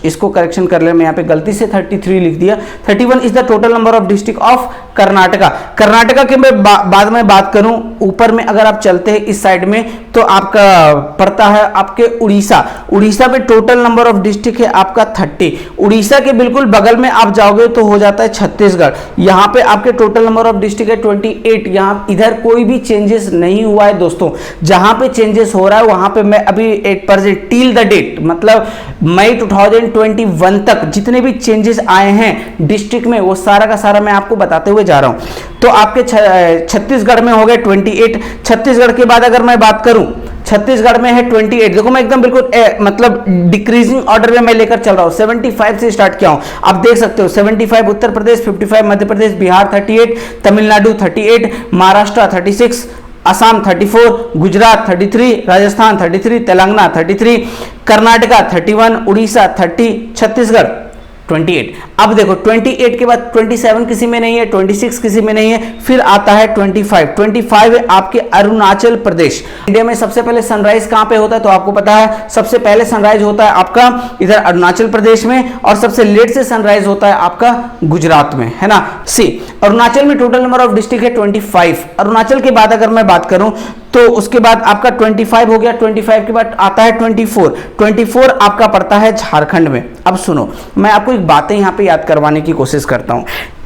इसको करेक्शन कर ले, मैं यहाँ पे गलती से 33 लिख दिया। 31 is the total number of district of Karnataka के बाद में बात करूं, ऊपर में अगर आप चलते हैं इस साइड में, तो आपका पड़ता है आपके उड़ीसा में टोटल नंबर ऑफ डिस्ट्रिक्ट है आपका 30। उड़ीसा के बिल्कुल बगल में आप जाओगे तो हो जाता है छत्तीसगढ़। यहाँ पे आपके टोटल नंबर ऑफ डिस्ट्रिक्ट है 28। यहाँ इधर कोई भी चेंजेस नहीं हुआ है दोस्तों। जहां पे चेंजेस हो रहा है वहां पे मैं अभी 8% टिल द डेट, मतलब मई 2021 तक जितने भी चेंजेस आए हैं डिस्ट्रिक्ट में, वो सारा का सारा मैं आपको बताते हुए जा रहा हूं। तो आपके छत्तीसगढ़ में हो गए 28। छत्तीसगढ़ के बाद अगर मैं बात करूं छत्तीसगढ़ में है 28। देखो मैं एकदम बिल्कुल मतलब डिक्रीजिंग ऑर्डर में मैं लेकर चल रहा हूं, 75 से स्टार्ट किया हूं। आप देख सकते हो 75 उत्तर प्रदेश, 55 मध्य प्रदेश, बिहार 38, तमिलनाडु 38, महाराष्ट्र 36, असम 34, गुजरात 33, राजस्थान 33, तेलंगाना 33, कर्नाटका 31, उड़ीसा 30, छत्तीसगढ़ 28। अब देखो 28 के बाद 27 किसी में नहीं है, 26 किसी में नहीं है, फिर आता है 25 है आपके अरुणाचल प्रदेश। इंडिया में सबसे पहले सनराइज कहां पे होता है तो आपको पता है, सबसे पहले सनराइज होता है आपका इधर अरुणाचल प्रदेश में, और सबसे लेट से सनराइज होता है आपका गुजरात में, है ना। सी अरुणाचल में टोटल नंबर ऑफ डिस्ट्रिक्ट है 25। अरुणाचल के बाद अगर मैं बात करूं तो उसके बाद आपका 25 हो गया, 25 के बाद आता है 24 आपका पड़ता है झारखंड में। अब सुनो, मैं आपको एक बातें यहां पे याद करवाने की कोशिश करता हूं,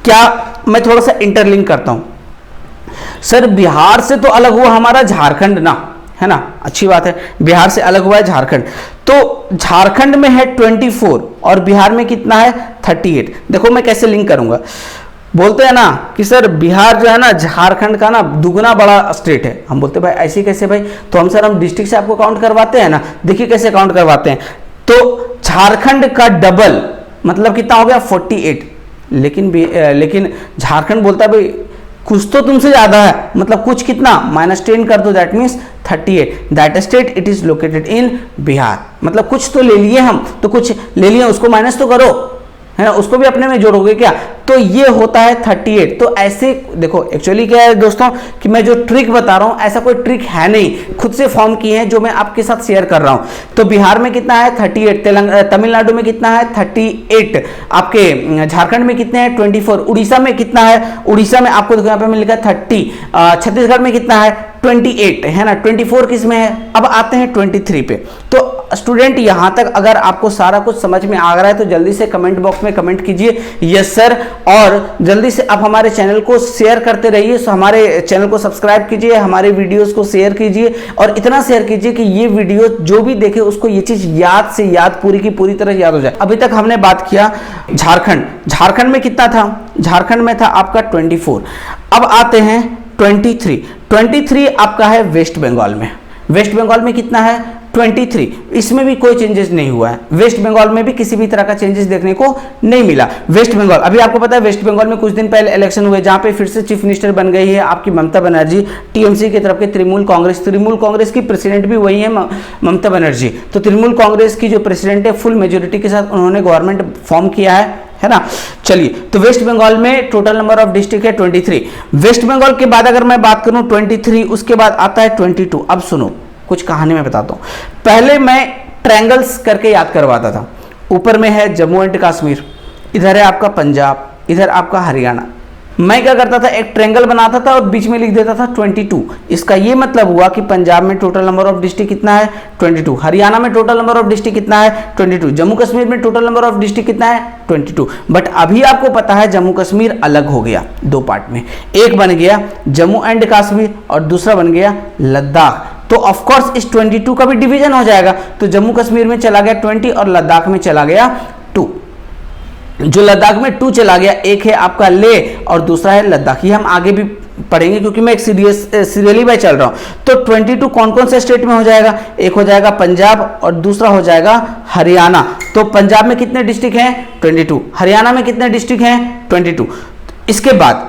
क्या मैं थोड़ा सा इंटरलिंक करता हूं। सर बिहार से तो अलग हुआ हमारा झारखंड ना, है ना, अच्छी बात है, बिहार से अलग हुआ है झारखंड, तो झारखंड में है 24 और बिहार में कितना है 38। देखो मैं कैसे लिंक करूंगा, बोलते हैं ना कि सर बिहार जो है ना झारखंड का ना दुगना बड़ा स्टेट है। हम बोलते हैं भाई ऐसे कैसे भाई, तो हम सर हम डिस्ट्रिक्ट से आपको काउंट करवाते हैं ना, देखिए कैसे काउंट करवाते हैं। तो झारखंड का डबल मतलब कितना हो गया 48, लेकिन झारखंड बोलता है भाई कुछ तो तुमसे ज्यादा है, मतलब कुछ कितना -10 कर दो, that means 38। That state it is located in Bihar, मतलब कुछ तो ले लिए हम, तो कुछ ले लिए उसको माइनस तो करो, है ना, उसको भी अपने में जोड़ोगे क्या, तो ये होता है 38। तो ऐसे देखो एक्चुअली क्या है दोस्तों कि मैं जो ट्रिक बता रहा हूं ऐसा कोई ट्रिक है नहीं, खुद से फॉर्म किए हैं जो मैं आपके साथ शेयर कर रहा हूं। तो बिहार में कितना है 38, तमिलनाडु में कितना है 38, आपके झारखंड में कितने हैं 24, उड़ीसा में कितना है, उड़ीसा में आपको देखो यहाँ पे लिखा है 30, छत्तीसगढ़ में कितना है 28, है ना, 24 किस में है। अब आते हैं 23 पे। तो स्टूडेंट यहां तक अगर आपको सारा कुछ समझ में आ रहा है तो जल्दी से कमेंट बॉक्स में कमेंट कीजिए यस सर, और जल्दी से आप हमारे चैनल को शेयर करते रहिए। सो हमारे चैनल को सब्सक्राइब कीजिए, हमारे वीडियोस को शेयर कीजिए, और इतना शेयर कीजिए कि ये वीडियो जो भी देखे उसको ये चीज याद से याद पूरी की पूरी तरह याद हो जाए। अभी तक हमने बात किया झारखंड में कितना था, झारखंड में था आपका 24। अब आते हैं 23 आपका है वेस्ट बंगाल में। वेस्ट बंगाल में कितना है 23, इसमें भी कोई चेंजेस नहीं हुआ है, वेस्ट बंगाल में भी किसी भी तरह का चेंजेस देखने को नहीं मिला। वेस्ट बंगाल अभी आपको पता है वेस्ट बंगाल में कुछ दिन पहले इलेक्शन हुए जहां पे फिर से चीफ मिनिस्टर बन गई है आपकी ममता बनर्जी, टीएमसी की तरफ के तृणमूल कांग्रेस की प्रेसिडेंट भी वही है ममता बनर्जी। तो तृणमूल कांग्रेस की जो प्रेसिडेंट है फुल मेजोरिटी के साथ उन्होंने गवर्नमेंट फॉर्म किया है ना। चलिए, तो वेस्ट बंगाल में टोटल नंबर ऑफ डिस्ट्रिक्ट है 23। वेस्ट बंगाल के बाद अगर मैं बात करूं 23, उसके बाद आता है 22। अब सुनो कुछ कहानी मैं बताता हूं। पहले मैं ट्रायंगल्स करके याद करवाता था, ऊपर में है जम्मू एंड कश्मीर, इधर है आपका पंजाब, इधर आपका हरियाणा। मैं क्या करता था एक ट्रायंगल बनाता था और बीच में लिख देता था 22। इसका ये मतलब हुआ कि पंजाब में टोटल नंबर ऑफ डिस्ट्रिक्ट कितना है 22, हरियाणा में टोटल नंबर ऑफ डिस्ट्रिक्ट कितना है 22, जम्मू कश्मीर में टोटल नंबर ऑफ डिस्ट्रिक्ट कितना है 22। बट अभी आपको पता है जम्मू कश्मीर अलग हो गया दो पार्ट में, एक बन गया जम्मू एंड कश्मीर और दूसरा बन गया लद्दाख। तो ऑफ कोर्स इस 22 का भी डिवीजन हो जाएगा, तो जम्मू कश्मीर में चला गया 20 और लद्दाख में चला गया 2। जो लद्दाख में 2 चला गया, एक है आपका ले और दूसरा है लद्दाख, ये हम आगे भी पढ़ेंगे क्योंकि मैं एक सीरियली में चल रहा हूं। तो 22 कौन कौन से स्टेट में हो जाएगा, एक हो जाएगा पंजाब और दूसरा हो जाएगा हरियाणा। तो पंजाब में कितने डिस्ट्रिक्ट हैं 22, हरियाणा में कितने डिस्ट्रिक्ट हैं 22। इसके बाद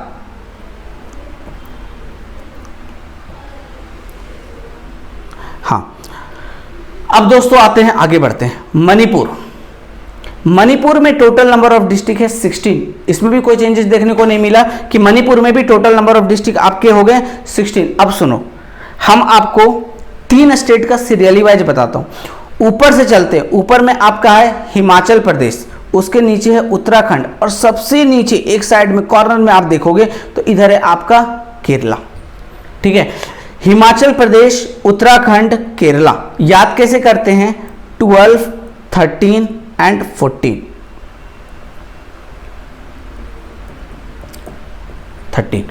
हाँ, अब दोस्तों आते हैं आगे बढ़ते हैं मणिपुर में टोटल नंबर ऑफ डिस्ट्रिक्ट है 16। इसमें भी कोई चेंजेस देखने को नहीं मिला कि मणिपुर में भी टोटल नंबर ऑफ डिस्ट्रिक्ट आपके हो गए 16। अब सुनो, हम आपको 3 स्टेट का सीरियली वाइज बताता हूं। ऊपर से चलते हैं, ऊपर में आपका है हिमाचल प्रदेश, उसके नीचे है उत्तराखंड और सबसे नीचे एक साइड में कॉर्नर में आप देखोगे तो इधर है आपका केरला। ठीक है, हिमाचल प्रदेश, उत्तराखंड, केरला। याद कैसे करते हैं 12, 13 एंड 14। 13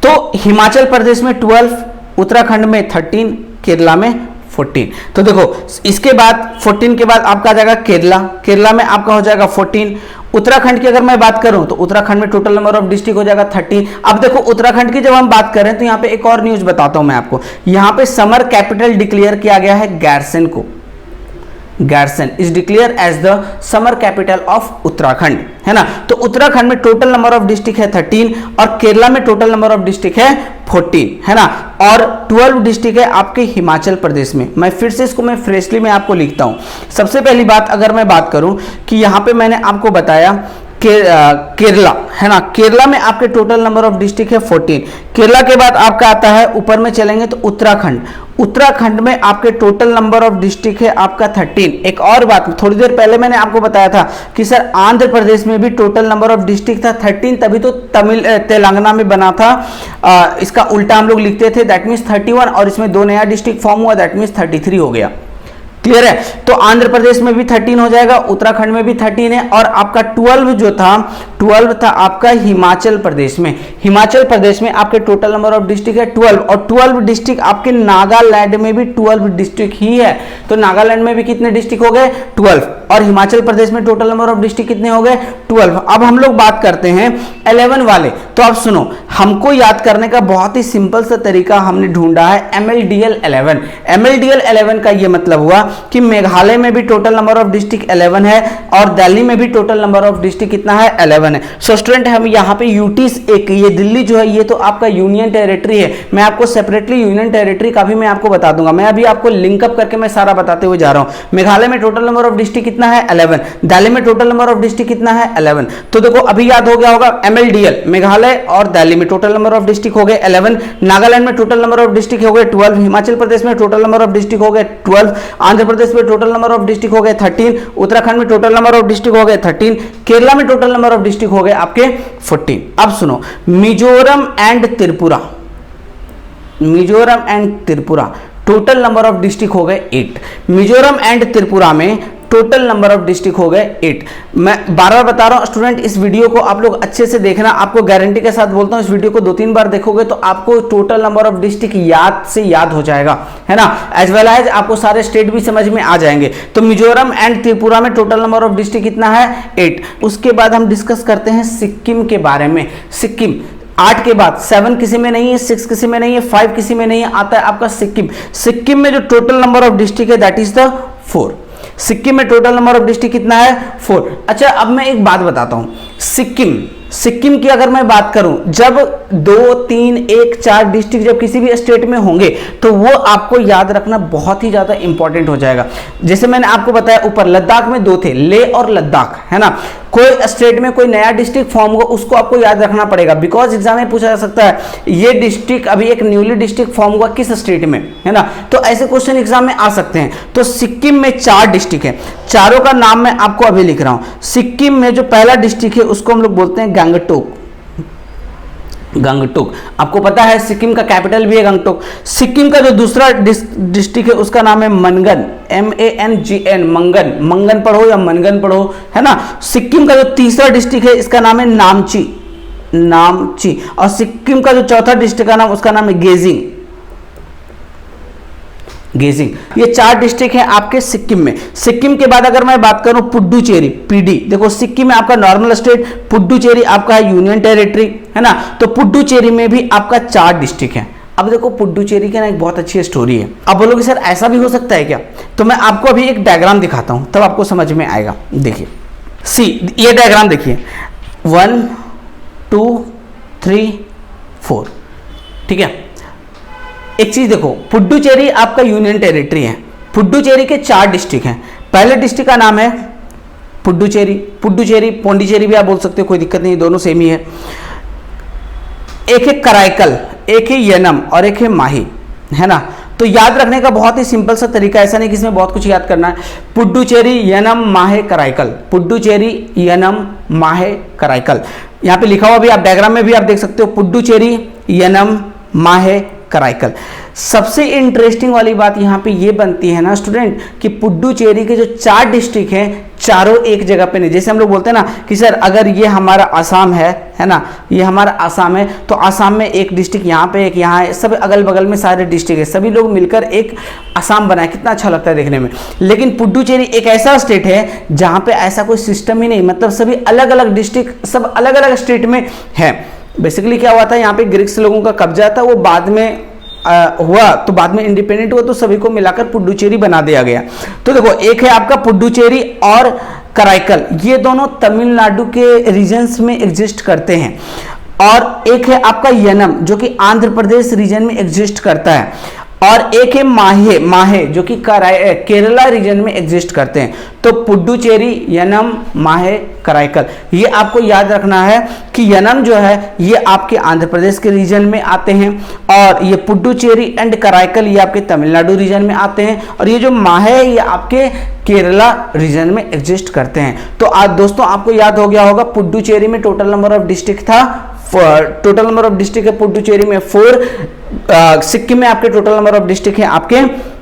तो हिमाचल प्रदेश में 12, उत्तराखंड में 13, केरला में 14। तो देखो इसके बाद 14 के बाद आपका आ जाएगा केरला में आपका हो जाएगा 14, उत्तराखंड की अगर मैं बात करूं तो उत्तराखंड में टोटल नंबर ऑफ डिस्ट्रिक्ट हो जाएगा 30। अब देखो उत्तराखंड की जब हम बात करें तो यहाँ पे एक और न्यूज बताता हूं मैं आपको। यहाँ पे समर कैपिटल डिक्लेयर किया गया है गैरसैंण को। Gairsain is declare as the summer capital of Uttarakhand, है ना। तो उत्तराखंड में टोटल नंबर ऑफ डिस्ट्रिक्ट है 13 और केरला में टोटल नंबर ऑफ डिस्ट्रिक्ट है 14, है ना। और 12 डिस्ट्रिक्ट है आपके हिमाचल प्रदेश में। मैं फिर से इसको मैं फ्रेशली मैं आपको लिखता हूं। सबसे पहली बात अगर मैं बात करूं कि यहां पे मैंने आपको बताया केरला, है ना। केरला में आपके टोटल नंबर ऑफ डिस्ट्रिक्ट है 14। केरला के बाद आपका आता है, ऊपर में चलेंगे तो उत्तराखंड। उत्तराखंड में आपके टोटल नंबर ऑफ डिस्ट्रिक्ट है आपका 13। एक और बात, थोड़ी देर पहले मैंने आपको बताया था कि सर आंध्र प्रदेश में भी टोटल नंबर ऑफ डिस्ट्रिक्ट था 13, तभी तो तेलंगाना में बना था। इसका उल्टा हम लोग लिखते थे, दैट मीन्स 31, और इसमें 2 नया डिस्ट्रिक्ट फॉर्म हुआ, दैट मीन्स 33 हो गया। क्लियर है। तो आंध्र प्रदेश में भी 13 हो जाएगा, उत्तराखंड में भी 13 है, और आपका 12 जो था 12 था आपका हिमाचल प्रदेश में। हिमाचल प्रदेश में आपके टोटल नंबर ऑफ डिस्ट्रिक्ट है 12, और 12 डिस्ट्रिक्ट आपके नागालैंड में भी 12 डिस्ट्रिक्ट ही है। तो नागालैंड में भी कितने डिस्ट्रिक्ट हो गए 12, और हिमाचल प्रदेश में टोटल नंबर ऑफ डिस्ट्रिक्ट कितने हो गए 12। अब हम लोग बात करते हैं 11 वाले। तो अब सुनो, हमको याद करने का बहुत ही सिंपल सा तरीका हमने ढूंढा है, MLDL 11। MLDL 11 का ये मतलब हुआ कि मेघालय में भी टोटल नंबर ऑफ डिस्ट्रिक्ट 11 है, और दिल्ली में भी टोटल नंबर ऑफ डिस्ट्रिक्ट कितना है 11 है। सो स्टूडेंट, हम यहाँ पे यूटीज एक, ये दिल्ली जो है ये तो आपका यूनियन टेरिटरी है। मैं आपको सेपरेटली यूनियन टेरिटरी का भी मैं आपको बता दूंगा। मैं अभी आपको लिंकअप करके मैं सारा बताते हुए जा रहा हूँ। मेघालय में टोटल नंबर ऑफ डिस्ट्रिक्ट कितना है 11, दिल्ली में टोटल नंबर ऑफ डिस्ट्रिक्ट कितना है 11। तो देखो अभी याद हो गया होगा, MLDL मेघालय और दिल्ली में टोटल नंबर ऑफ डिस्ट्रिक्ट हो गए 11, नागालैंड में टोटल नंबर ऑफ डिस्ट्रिक्ट हो गए 12, हिमाचल प्रदेश में टोटल नंबर ऑफ डिस्ट्रिक्ट हो गए 12, आंध्र प्रदेश में टोटल नंबर ऑफ डिस्ट्रिक्ट हो गए 13, उत्तराखंड में टोटल नंबर ऑफ डिस्ट्रिक्ट हो गए 13, केरला में टोटल नंबर ऑफ डिस्ट्रिक्ट हो गए आपके 14। अब सुनो, Mizoram and Tripura, Mizoram and Tripura total number of district हो गए 8। मिजोरम एंड त्रिपुरा में टोटल नंबर ऑफ डिस्ट्रिक्ट हो गए 8। मैं बार बार बता रहा हूं स्टूडेंट, इस वीडियो को आप लोग अच्छे से देखना। आपको गारंटी के साथ बोलता हूं, इस वीडियो को 2-3 बार देखोगे तो आपको टोटल नंबर ऑफ डिस्ट्रिक्ट याद से याद हो जाएगा, है ना। एज वेल एज आपको सारे स्टेट भी समझ में आ जाएंगे। तो मिजोरम एंड त्रिपुरा में टोटल नंबर ऑफ डिस्ट्रिक्ट कितना है 8। उसके बाद हम डिस्कस करते हैं सिक्किम के बारे में। सिक्किम 8 के बाद 7 किसी में नहीं है, 6 किसी में नहीं है, 5 किसी में नहीं है, आता है आपका सिक्किम। सिक्किम में जो टोटल नंबर ऑफ डिस्ट्रिक्ट है दैट इज द 4। सिक्किम में टोटल नंबर ऑफ डिस्ट्रिक्ट कितना है 4। अच्छा, अब मैं एक बात बताता हूं, सिक्किम की अगर मैं बात करूं, जब 2, 3, 1, 4 डिस्ट्रिक्ट जब किसी भी स्टेट में होंगे तो वो आपको याद रखना बहुत ही ज्यादा इंपॉर्टेंट हो जाएगा। जैसे मैंने आपको बताया ऊपर लद्दाख में 2 थे, ले और लद्दाख, है ना। कोई स्टेट में कोई नया डिस्ट्रिक्ट फॉर्म होगा उसको आपको याद रखना पड़ेगा, बिकॉज एग्जाम में पूछा जा सकता है ये डिस्ट्रिक्ट अभी एक न्यूली डिस्ट्रिक्ट फॉर्म हुआ किस स्टेट में, है ना। तो ऐसे क्वेश्चन एग्जाम में आ सकते हैं। तो सिक्किम में 4 डिस्ट्रिक्ट है, चारों का नाम मैं आपको अभी लिख रहा हूं। सिक्किम में जो पहला डिस्ट्रिक्ट है उसको हम लोग बोलते हैं गंगटोक। गंगटोक, आपको पता है सिक्किम का कैपिटल भी है गंगटोक। सिक्किम का जो दूसरा डिस्ट्रिक्ट है उसका नाम है मनगन, MANGN, मंगन। मंगन पढ़ो या मनगन पढ़ो, है ना। सिक्किम का जो तीसरा डिस्ट्रिक्ट है इसका नाम है नामची, नामची। और सिक्किम का जो चौथा डिस्ट्रिक्ट का नाम उसका नाम है गेजिंग, गेजिंग। ये 4 डिस्ट्रिक्ट हैं आपके सिक्किम में। सिक्किम के बाद अगर मैं बात करूं पुडुचेरी, PD, देखो सिक्किम में आपका नॉर्मल स्टेट, पुडुचेरी आपका है यूनियन टेरिटरी, है ना। तो पुडुचेरी में भी आपका 4 डिस्ट्रिक्ट है। अब देखो पुडुचेरी की ना एक बहुत अच्छी स्टोरी है। अब बोलोगे सर ऐसा भी हो सकता है क्या, तो मैं आपको अभी एक डायग्राम दिखाता हूं तब आपको समझ में आएगा। देखिए ये डायग्राम देखिए, 1 2 3 4, ठीक है। एक चीज देखो, पुडुचेरी आपका यूनियन टेरिटरी है। पुडुचेरी के 4 डिस्ट्रिक्ट हैं। पहले डिस्ट्रिक्ट का नाम है पुडुचेरी, पोंडिचेरी भी आप बोल सकते हो, कोई दिक्कत नहीं, दोनों सेम ही है। एक है कराईकल, एक है यनम और एक है माही, है ना। तो याद रखने का बहुत ही सिंपल सा तरीका, ऐसा नहीं कि इसमें बहुत कुछ याद करना है। पुडुचेरी, यनम, माहे, कराईकल, पुडुचेरी, यनम, माहे, कराईकल। यहाँ पे लिखा हुआ भी आप डायग्राम में भी आप देख सकते हो, पुडुचेरी, यनम, माहे, कराईकल। सबसे इंटरेस्टिंग वाली बात यहाँ पे ये बनती है ना स्टूडेंट कि पुडुचेरी के जो 4 डिस्ट्रिक्ट हैं चारों एक जगह पे नहीं। जैसे हम लोग बोलते हैं ना कि सर अगर ये हमारा आसाम है ना, ये हमारा आसाम है तो आसाम में एक डिस्ट्रिक्ट यहाँ पे, एक यहाँ है, सब अगल बगल में सारे डिस्ट्रिक्ट है, सभी लोग मिलकर एक आसाम बनाए, कितना अच्छा लगता है देखने में। लेकिन पुडुचेरी एक ऐसा स्टेट है जहाँ पे ऐसा कोई सिस्टम ही नहीं, मतलब सभी अलग अलग डिस्ट्रिक्ट सब अलग अलग स्टेट में है। बेसिकली क्या हुआ था, यहाँ पे ग्रीक्स लोगों का कब्जा था, वो बाद में हुआ तो बाद में इंडिपेंडेंट हुआ तो सभी को मिलाकर पुडुचेरी बना दिया गया। तो देखो एक है आपका पुडुचेरी और कराईकल, ये दोनों तमिलनाडु के रीजन्स में एग्जिस्ट करते हैं, और एक है आपका यनम जो कि आंध्र प्रदेश रीजन में एग्जिस्ट करता है, और एक है माहे, माहे जो कि केरला रीजन में एग्जिस्ट करते हैं। तो पुडुचेरी, यनम, माहे, कराईकल, ये आपको याद रखना है कि यनम जो है ये आपके आंध्र प्रदेश के रीजन में आते हैं, और ये पुडुचेरी एंड कराईकल ये आपके तमिलनाडु रीजन में आते हैं, और ये जो माहे है ये आपके केरला रीजन में एग्जिस्ट करते हैं। तो आज दोस्तों आपको याद हो गया होगा पुडुचेरी में टोटल नंबर ऑफ डिस्ट्रिक्ट था, टोटल नंबर ऑफ डिस्ट्रिक्ट है पुडुचेरी में 4, सिक्किम में आपके टोटल नंबर ऑफ डिस्ट्रिक्ट है आपके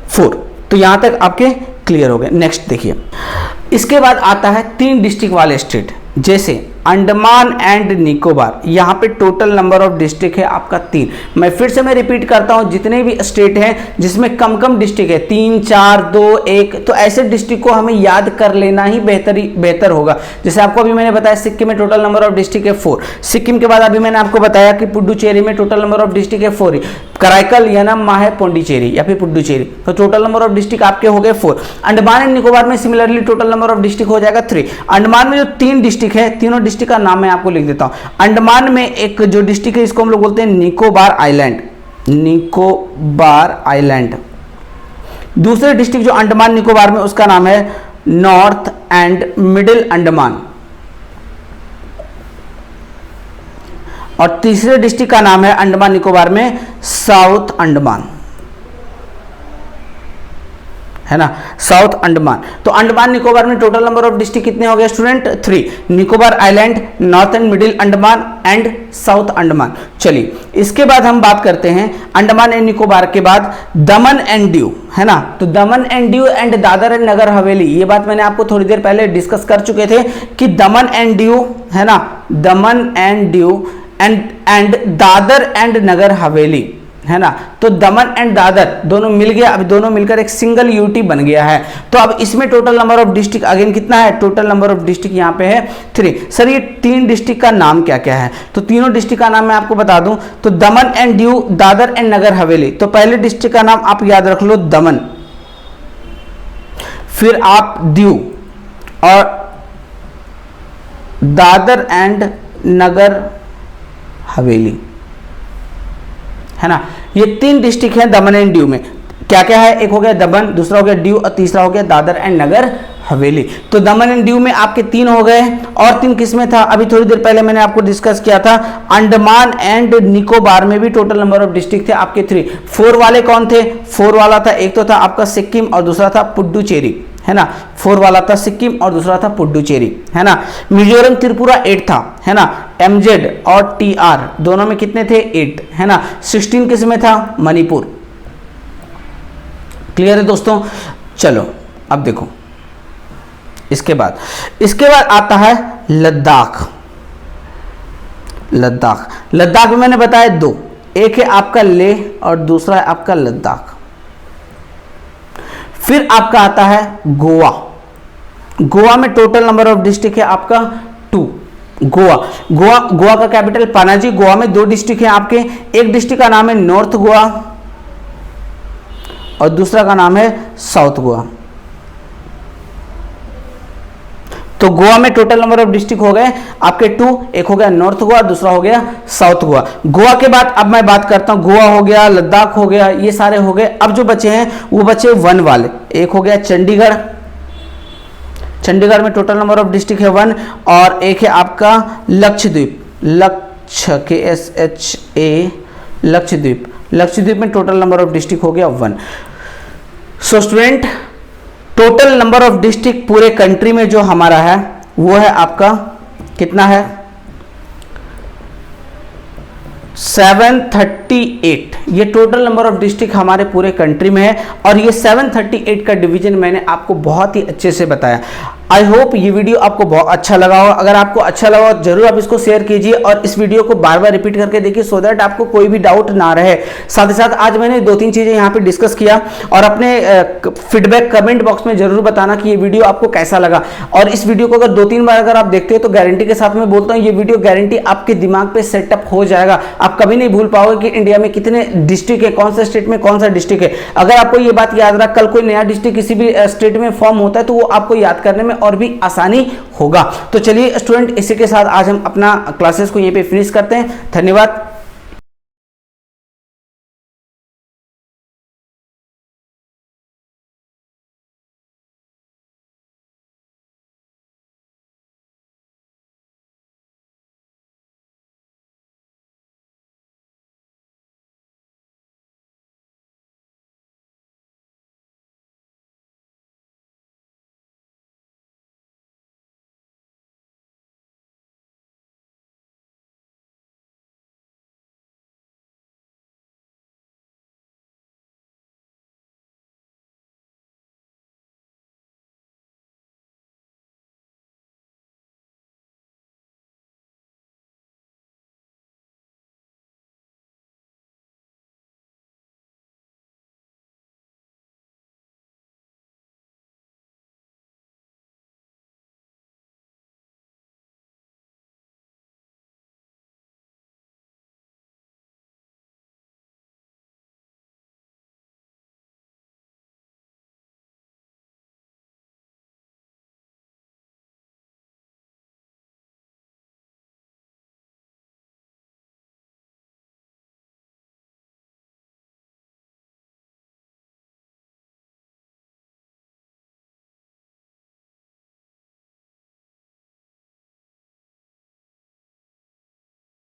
4। तो यहां तक आपके क्लियर हो गए। नेक्स्ट देखिए, इसके बाद आता है 3 डिस्ट्रिक्ट वाले स्टेट, जैसे अंडमान एंड निकोबार, यहाँ पे टोटल नंबर ऑफ डिस्ट्रिक्ट है आपका 3। मैं फिर से मैं रिपीट करता हूँ, जितने भी स्टेट हैं जिसमें कम कम डिस्ट्रिक्ट है 3, 4, 2, 1, तो ऐसे डिस्ट्रिक्ट को हमें याद कर लेना ही बेहतर होगा। जैसे आपको अभी मैंने बताया सिक्किम में टोटल नंबर ऑफ डिस्ट्रिक्ट है 4, सिक्किम के बाद अभी मैंने आपको बताया कि पुडुचेरी में टोटल नंबर ऑफ डिस्ट्रिक्ट है 4, कराईकल, यनम, माहे, पौंडीचेरी या फिर पुडुचेरी, तो टोटल नंबर ऑफ डिस्ट्रिक्ट आपके हो गए 4। अंडमान एंड निकोबार में similarly total number of district हो जाएगा 3। अंडमान में जो 3 डिस्ट्रिक्ट है, तीनों डिस्ट्रिक्ट का नाम मैं आपको लिख देता हूं। अंडमान में एक जो डिस्ट्रिक्ट है इसको हम लोग बोलते हैं निकोबार आइलैंड, निकोबार आइलैंड। दूसरे डिस्ट्रिक्ट जो अंडमान निकोबार में उसका नाम है नॉर्थ एंड मिडिल अंडमान, और तीसरे डिस्ट्रिक्ट का नाम है अंडमान निकोबार में साउथ अंडमान, है ना, साउथ अंडमान। तो अंडमान निकोबार में टोटल नंबर ऑफ डिस्ट्रिक्ट कितने हो गए student? 3, Nicobar island, north and middle Andaman and south Andaman. चलिए इसके बाद हम बात करते हैं अंडमान एंड निकोबार के बाद दमन एंड दीव, है ना। तो Daman and Diu and Dadra and Nagar Haveli, ये बात मैंने आपको थोड़ी देर पहले डिस्कस कर चुके थे कि दमन एंड दीव, है ना, Daman and Diu and Dadra and Nagar Haveli, है ना। तो दमन एंड दादर दोनों मिल गया, अभी दोनों मिलकर एक सिंगल यूटी बन गया है। तो अब इसमें total number of district again कितना है? टोटल नंबर ऑफ डिस्ट्रिक्ट यहाँ पे है 3। सर ये 3 डिस्ट्रिक्ट का नाम क्या क्या है? तो तीनों डिस्ट्रिक्ट का नाम मैं आपको बता दूं, तो दमन एंड दीव, दादर एंड नगर हवेली। तो पहले डिस्ट्रिक्ट का नाम आप याद रख लो दमन, फिर आप दीव और दादर एंड नगर हवेली, है ना। ये 3 डिस्ट्रिक्ट हैं दमन एंड दीव में। क्या क्या है? एक हो गया दमन, दूसरा हो गया दीव और तीसरा हो गया दादर एंड नगर हवेली। तो दमन एंड दीव में आपके 3 हो गए, और 3 किसमें था? अभी थोड़ी देर पहले मैंने आपको डिस्कस किया था, अंडमान एंड निकोबार में भी टोटल नंबर ऑफ डिस्ट्रिक्ट थे आपके 3। 4 वाले कौन थे? 4 वाला था, एक तो था आपका सिक्किम और दूसरा था पुडुचेरी, है ना। 4 वाला था सिक्किम और दूसरा था पुडुचेरी, है ना। मिजोरम त्रिपुरा 8 था, है ना। MZ और TR दोनों में कितने थे? 8, है ना। 16 किस में था? मणिपुर। क्लियर है दोस्तों? चलो अब देखो, इसके बाद आता है लद्दाख। लद्दाख में मैंने बताया 2, एक है आपका लेह और दूसरा है आपका लद्दाख। फिर आपका आता है गोवा में टोटल नंबर ऑफ डिस्ट्रिक्ट है आपका 2। गोवा का कैपिटल पनाजी। गोवा में 2 डिस्ट्रिक्ट है आपके, एक डिस्ट्रिक्ट का नाम है नॉर्थ गोवा और दूसरा का नाम है साउथ गोवा। तो गोवा में टोटल नंबर ऑफ डिस्ट्रिक्ट हो गए आपके 2, एक हो गया नॉर्थ गोवा, दूसरा हो गया साउथ गोवा। गोवा के बाद अब मैं बात करता हूं, गोवा हो गया, लद्दाख हो गया, ये सारे हो गए। अब जो बचे हैं वो बचे 1 वाले। एक हो गया चंडीगढ़, चंडीगढ़ में टोटल नंबर ऑफ डिस्ट्रिक्ट है 1, और एक है आपका लक्षद्वीप, लक्षद्वीप में टोटल नंबर ऑफ डिस्ट्रिक्ट हो गया 1। So student, total number of district पूरे कंट्री में जो हमारा है वो है आपका कितना है? 738 ये टोटल नंबर ऑफ डिस्ट्रिक्ट हमारे पूरे कंट्री में है, और ये 738 का डिवीजन मैंने आपको बहुत ही अच्छे से बताया। आई होप ये वीडियो आपको बहुत अच्छा लगा हो। अगर आपको अच्छा लगा हो जरूर आप इसको शेयर कीजिए और इस वीडियो को बार बार रिपीट करके देखिए, सो दैट आपको कोई भी डाउट ना रहे। साथ ही साथ आज मैंने 2-3 चीजें यहाँ पे डिस्कस किया, और अपने फीडबैक कमेंट बॉक्स में जरूर बताना कि ये वीडियो आपको कैसा लगा। और इस वीडियो को अगर 2-3 बार अगर आप देखते हो तो गारंटी के साथ मैं बोलता हूँ ये वीडियो गारंटी आपके दिमाग पे सेटअप हो जाएगा। आप कभी नहीं भूल पाओगे कि इंडिया में कितने डिस्ट्रिक्ट है, कौन सा स्टेट में कौन सा डिस्ट्रिक्ट है। अगर आपको ये बात याद रहा, कल कोई नया डिस्ट्रिक्ट किसी भी स्टेट में फॉर्म होता है तो वो आपको याद करने में और भी आसानी होगा। तो चलिए स्टूडेंट, इसी के साथ आज हम अपना क्लासेस को यहीं पे फिनिश करते हैं। धन्यवाद।